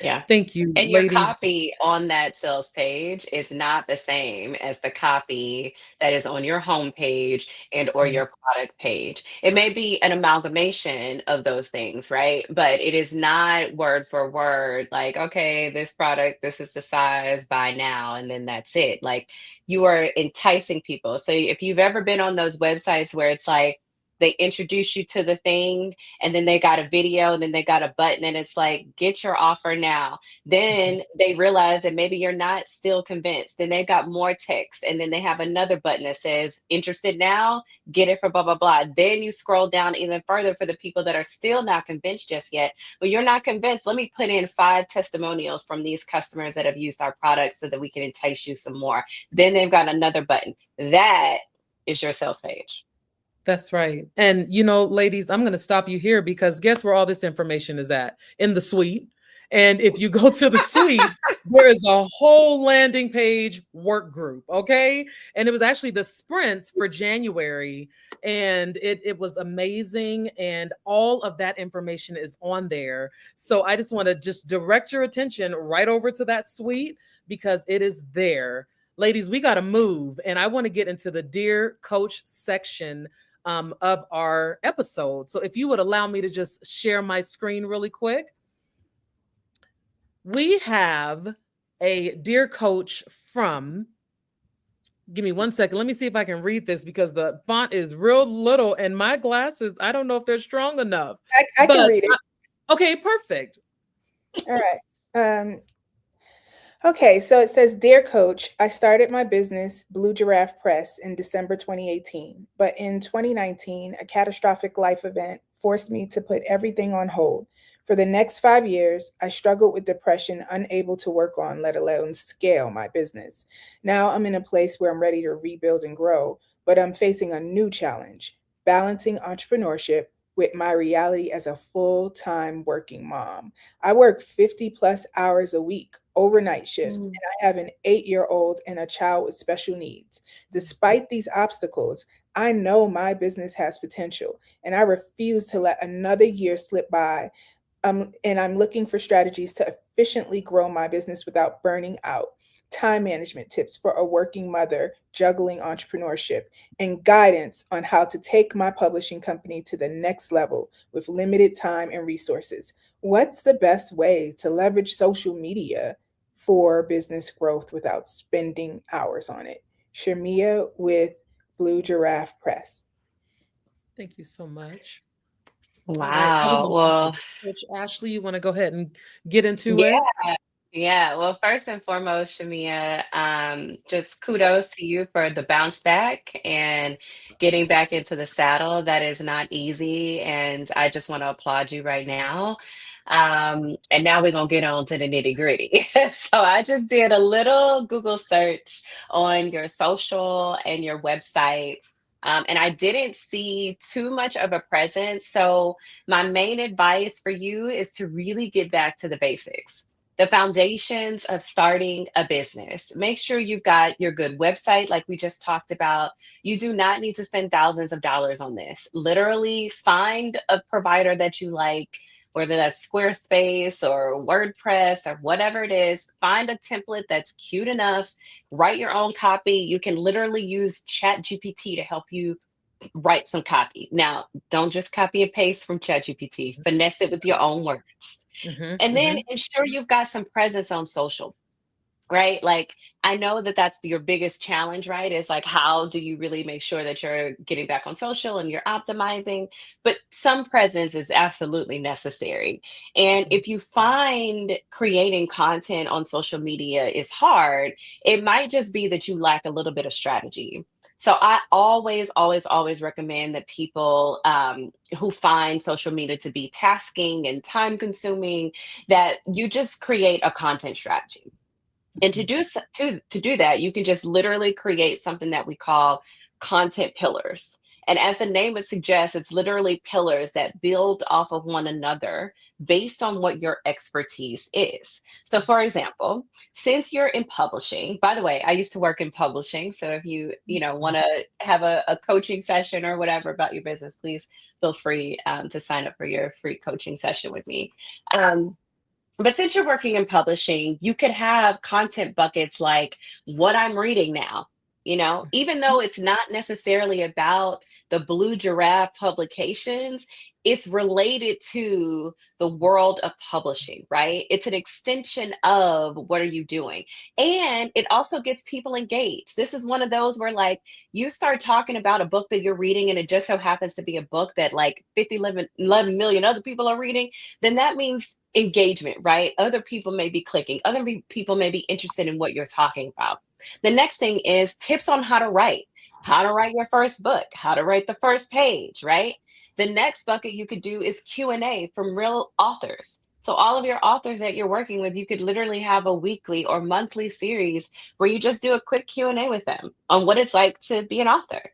Yeah. Thank you, And your ladies. copy on that sales page is not the same as the copy that is on your homepage and or your product page. It may be an amalgamation of those things, right? But it is not word for word, like, okay, this product, this is the size, buy now, and then that's it. Like, you are enticing people. So if you've ever been on those websites where it's like, they introduce you to the thing and then they got a video and then they got a button and it's like, get your offer now. Then they realize that maybe you're not still convinced. Then they've got more text and then they have another button that says, interested now, get it for blah, blah, blah. Then you scroll down even further for the people that are still not convinced just yet. But you're not convinced. Let me put in 5 testimonials from these customers that have used our products so that we can entice you some more. Then they've got another button. That is your sales page. That's right. And, ladies, I'm going to stop you here because guess where all this information is at? In the suite. And if you go to the suite, there is a whole landing page work group. Okay. And it was actually the sprint for January. And it was amazing. And all of that information is on there. So I just want to direct your attention right over to that suite because it is there. Ladies, we got to move. And I want to get into the Dear Coach section of our episode. So if you would allow me to just share my screen really quick. We have a Dear Coach from, give me 1 second. Let me see if I can read this because the font is real little and my glasses, I don't know if they're strong enough. I can read it. Okay, perfect. All right. Okay, so it says, Dear Coach, I started my business, Blue Giraffe Press, in December 2018. But in 2019, a catastrophic life event forced me to put everything on hold. For the next 5 years, I struggled with depression, unable to work on, let alone scale my business. Now I'm in a place where I'm ready to rebuild and grow, but I'm facing a new challenge, balancing entrepreneurship with my reality as a full-time working mom. I work 50 plus hours a week, overnight shifts, and I have an 8-year-old and a child with special needs. Despite these obstacles, I know my business has potential, and I refuse to let another year slip by. And I'm looking for strategies to efficiently grow my business without burning out. Time management tips for a working mother juggling entrepreneurship, and guidance on how to take my publishing company to the next level with limited time and resources. What's the best way to leverage social media for business growth without spending hours on it? Shamia with Blue Giraffe Press. Thank you so much. Wow. Well, Coach Ashley, you want to go ahead and get into it? Yeah. Well, first and foremost, Shamia, just kudos to you for the bounce back and getting back into the saddle. That is not easy. And I just want to applaud you right now. And now we're going to get on to the nitty gritty. So I just did a little Google search on your social and your website. And I didn't see too much of a presence. So my main advice for you is to really get back to the basics, the foundations of starting a business. Make sure you've got your good website, like we just talked about. You do not need to spend thousands of dollars on this. Literally find a provider that you like, whether that's Squarespace or WordPress or whatever it is. Find a template that's cute enough. Write your own copy. You can literally use ChatGPT to help you write some copy. Now, don't just copy and paste from ChatGPT. Finesse it with your own words. And then ensure you've got some presence on social. right? Like, I know that that's your biggest challenge, right? Is like, how do you really make sure that you're getting back on social and you're optimizing? But some presence is absolutely necessary. And if you find creating content on social media is hard, it might just be that you lack a little bit of strategy. So I always, always, always recommend that people who find social media to be tasking and time consuming, that you just create a content strategy. And to do that, you can just literally create something that we call content pillars. And as the name would suggest, it's literally pillars that build off of one another based on what your expertise is. So for example, since you're in publishing, by the way, I used to work in publishing. So if you want to have a coaching session or whatever about your business, please feel free to sign up for your free coaching session with me. But since you're working in publishing, you could have content buckets like what I'm reading now. Even though it's not necessarily about the Blue Giraffe publications, it's related to the world of publishing, right? It's an extension of what are you doing? And it also gets people engaged. This is one of those where like you start talking about a book that you're reading and it just so happens to be a book that like 11 million other people are reading, then that means engagement, right? Other people may be clicking, people may be interested in what you're talking about. The next thing is tips on how to write your first book, how to write the first page, right? The next bucket you could do is Q&A from real authors. So all of your authors that you're working with, you could literally have a weekly or monthly series where you just do a quick Q&A with them on what it's like to be an author.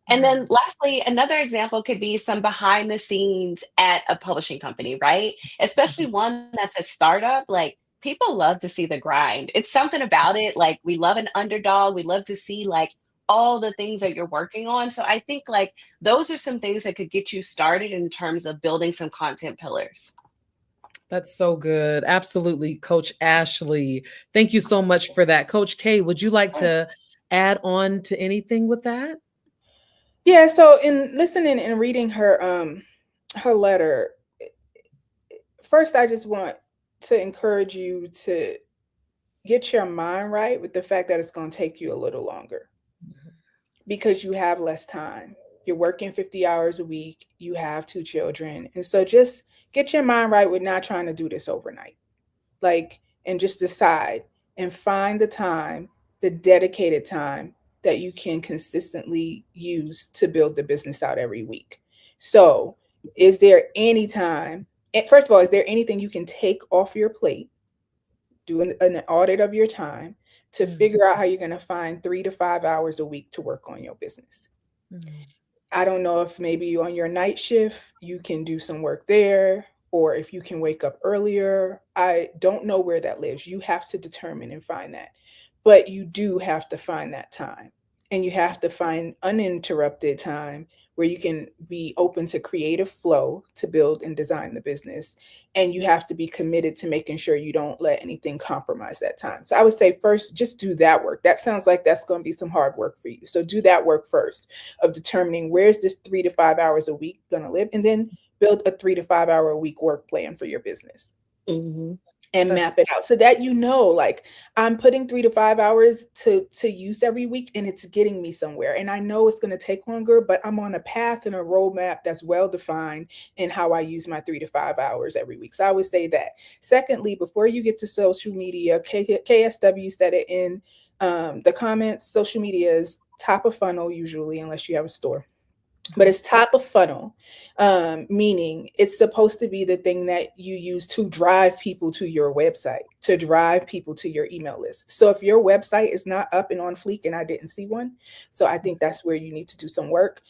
And then lastly, another example could be some behind the scenes at a publishing company, right? Especially one that's a startup. Like people love to see the grind. It's something about it. Like we love an underdog. We love to see like all the things that you're working on. So I think like those are some things that could get you started in terms of building some content pillars. That's so good. Absolutely, Coach Ashley. Thank you so much for that. Coach K, would you like to add on to anything with that? Yeah, so in listening and reading her letter, first I just want to encourage you to get your mind right with the fact that it's going to take you a little longer because you have less time. You're working 50 hours a week, you have 2 children. And so just get your mind right with not trying to do this overnight. Like, and just decide and find the time, the dedicated time that you can consistently use to build the business out every week. So, is there any time, first of all, is there anything you can take off your plate, do an audit of your time to figure out how you're going to find 3 to 5 hours a week to work on your business? I don't know if maybe on your night shift, you can do some work there, or if you can wake up earlier. I don't know where that lives. You have to determine and find that. But you do have to find that time. And you have to find uninterrupted time where you can be open to creative flow to build and design the business. And you have to be committed to making sure you don't let anything compromise that time. So I would say first, just do that work. That sounds like that's going to be some hard work for you. So do that work first of determining where's this 3 to 5 hours a week going to live, and then build a 3 to 5 hour a week work plan for your business. And map it out so that like I'm putting 3 to 5 hours to use every week and it's getting me somewhere. And I know it's going to take longer, but I'm on a path and a roadmap that's well defined in how I use my 3 to 5 hours every week. So I would say that. Secondly, before you get to social media, KSW said it in the comments, social media is top of funnel usually, unless you have a store. But it's top of funnel, meaning it's supposed to be the thing that you use to drive people to your website, to drive people to your email list. So if your website is not up and on fleek, and I didn't see one, so I think that's where you need to do some work.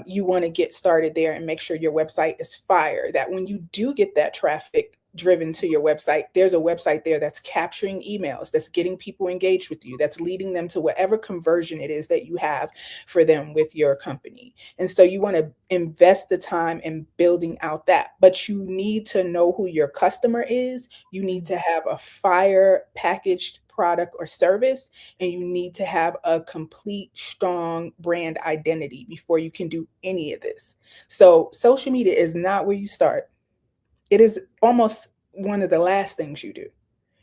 You want to get started there and make sure your website is fire, that when you do get that traffic driven to your website, there's a website there that's capturing emails, that's getting people engaged with you, that's leading them to whatever conversion it is that you have for them with your company. And so you want to invest the time in building out that, but you need to know who your customer is. You need to have a fire packaged product or service, and you need to have a complete, strong brand identity before you can do any of this. So social media is not where you start. It is almost one of the last things you do.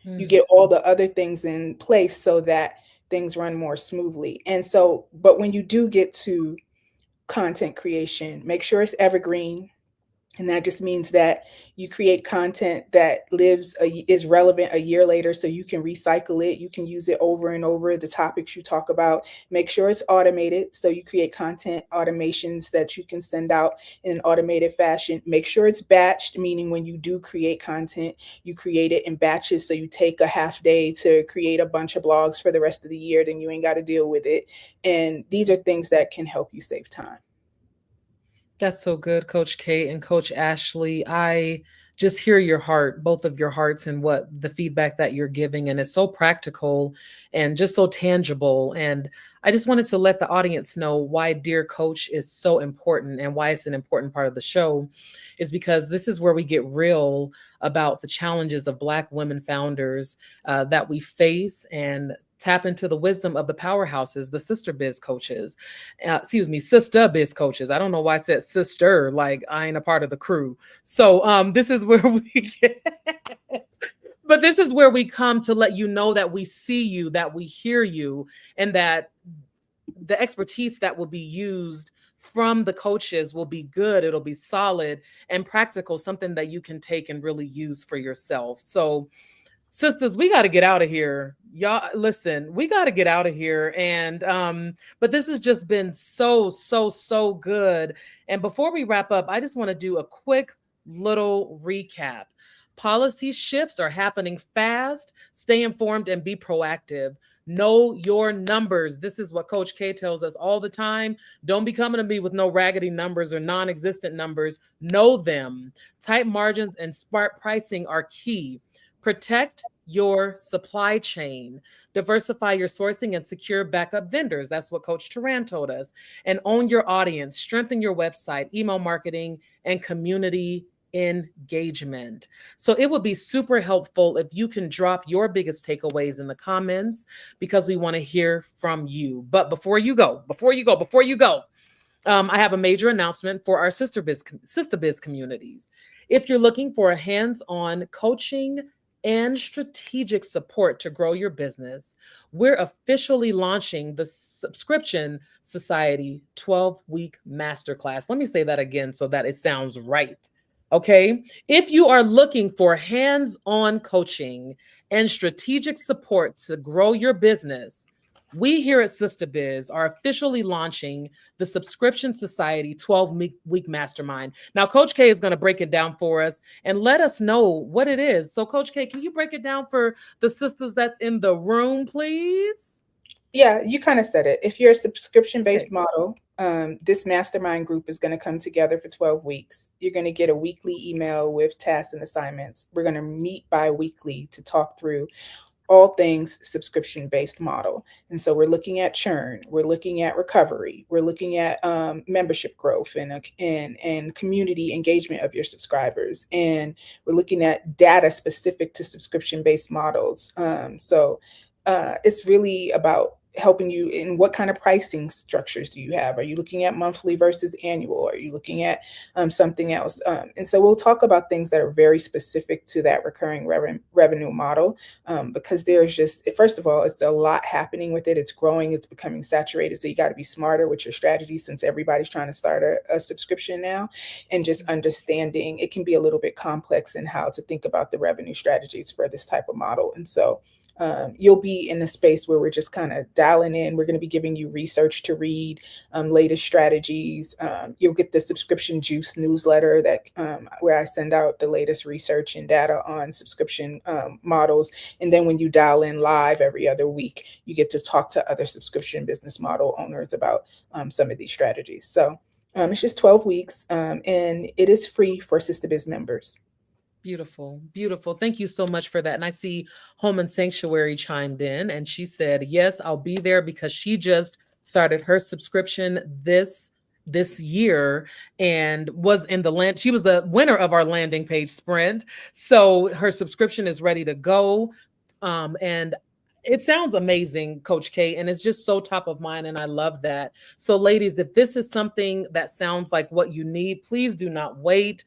you get all the other things in place so that things run more smoothly. And so, but when you do get to content creation, make sure it's evergreen. And that just means that you create content that is relevant a year later, so you can recycle it. You can use it over and over. The topics you talk about, make sure it's automated. So you create content automations that you can send out in an automated fashion. Make sure it's batched, meaning when you do create content, you create it in batches. So you take a half day to create a bunch of blogs for the rest of the year, then you ain't got to deal with it. And these are things that can help you save time. That's so good, Coach Kate and Coach Ashley. I just hear your heart, both of your hearts, and what the feedback that you're giving. And it's so practical and just so tangible. And I just wanted to let the audience know why Dear Coach is so important and why it's an important part of the show is because this is where we get real about the challenges of Black women founders that we face and tap into the wisdom of the powerhouses, the Sistahbiz coaches, Sistahbiz coaches. I don't know why I said sister, like I ain't a part of the crew. So this is where we get, but this is where we come to let you know that we see you, that we hear you, and that the expertise that will be used from the coaches will be good. It'll be solid and practical, something that you can take and really use for yourself. So sisters, we got to get out of here. Y'all, listen, we got to get out of here. And, but this has just been so good. And before we wrap up, I just want to do a quick little recap. Policy shifts are happening fast. Stay informed and be proactive. Know your numbers. This is what Coach K tells us all the time. Don't be coming to me with no raggedy numbers or non-existent numbers. Know them. Tight margins and smart pricing are key. Protect your supply chain, diversify your sourcing and secure backup vendors. That's what Coach Turan told us. And own your audience, strengthen your website, email marketing, and community engagement. So it would be super helpful if you can drop your biggest takeaways in the comments because we want to hear from you. But before you go, I have a major announcement for our Sistahbiz communities. If you're looking for a hands-on coaching and strategic support to grow your business, we're officially launching the Subscription Society 12-week masterclass. Let me say that again so that it sounds right. Okay. If you are looking for hands-on coaching and strategic support to grow your business, we here at Sistahbiz are officially launching the Subscription Society 12-week mastermind. Now, Coach K is going to break it down for us and let us know what it is. So, Coach K, can you break it down for the sisters that's in the room, please? Yeah, you kind of said it. If you're a subscription-based model, this mastermind group is going to come together for 12 weeks. You're going to get a weekly email with tasks and assignments. We're going to meet bi-weekly to talk through all things subscription-based model. And so we're looking at churn, we're looking at recovery, we're looking at membership growth and community engagement of your subscribers. And we're looking at data specific to subscription-based models. So it's really about helping you in what kind of pricing structures do you have? Are you looking at monthly versus annual? Are you looking at something else? And so we'll talk about things that are very specific to that recurring revenue model because there's just, first of all, it's a lot happening with it. It's growing, it's becoming saturated. So you got to be smarter with your strategy since everybody's trying to start a subscription now, and just understanding it can be a little bit complex in how to think about the revenue strategies for this type of model. And so you'll be in a space where we're just kind of dialing in. We're going to be giving you research to read, latest strategies. You'll get the subscription juice newsletter that where I send out the latest research and data on subscription models. And then when you dial in live every other week, you get to talk to other subscription business model owners about some of these strategies. So it's just 12 weeks and it is free for Sistahbiz members. Beautiful, beautiful. Thank you so much for that. And I see Home and Sanctuary chimed in and she said, yes, I'll be there because she just started her subscription this year and was in the land. She was the winner of our landing page sprint. So her subscription is ready to go. And it sounds amazing, Coach K, and it's just so top of mind. And I love that. So ladies, if this is something that sounds like what you need, please do not wait.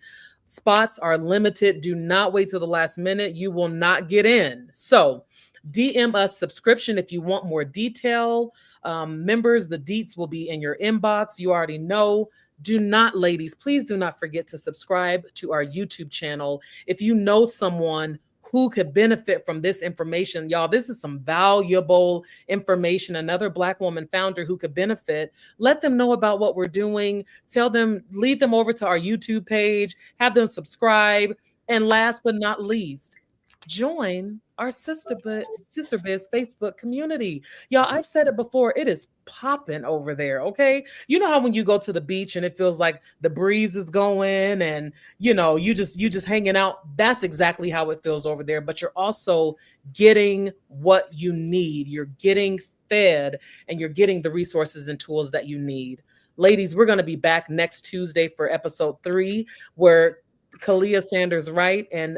Spots are limited. Do not wait till the last minute. You will not get in. So DM us subscription if you want more detail. Members, the deets will be in your inbox. You already know. Do not, ladies, please do not forget to subscribe to our YouTube channel. If you know someone who could benefit from this information, y'all, this is some valuable information. Another Black woman founder who could benefit. Let them know about what we're doing. Tell them, lead them over to our YouTube page, have them subscribe. And last but not least, join our Sistahbiz Facebook community. Y'all, I've said it before, it is popping over there, okay? You know how when you go to the beach and it feels like the breeze is going and you just hanging out? That's exactly how it feels over there. But you're also getting what you need. You're getting fed and you're getting the resources and tools that you need. Ladies, we're going to be back next Tuesday for episode 3, where Kalia Sanders Wright and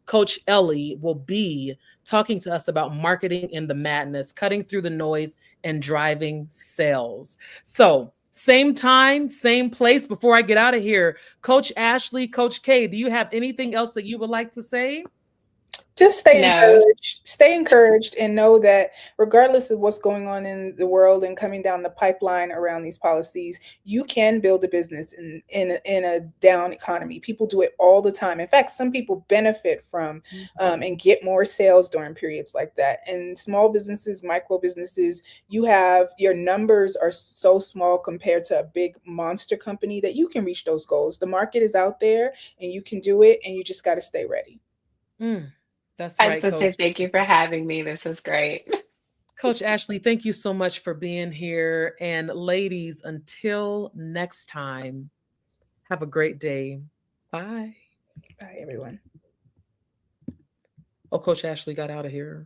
Coach Ellie will be talking to us about marketing in the madness, cutting through the noise and driving sales. So same time, same place. Before I get out of here, Coach Ashley, Coach K, do you have anything else that you would like to say? Just stay encouraged and know that regardless of what's going on in the world and coming down the pipeline around these policies, you can build a business in a down economy. People do it all the time. In fact, some people benefit from and get more sales during periods like that. And small businesses, micro businesses, your numbers are so small compared to a big monster company that you can reach those goals. The market is out there and you can do it, and you just got to stay ready. That's I right, just want to say thank you for having me. This was great. Coach Ashley, thank you so much for being here. And ladies, until next time, have a great day. Bye. Bye, everyone. Oh, Coach Ashley got out of here.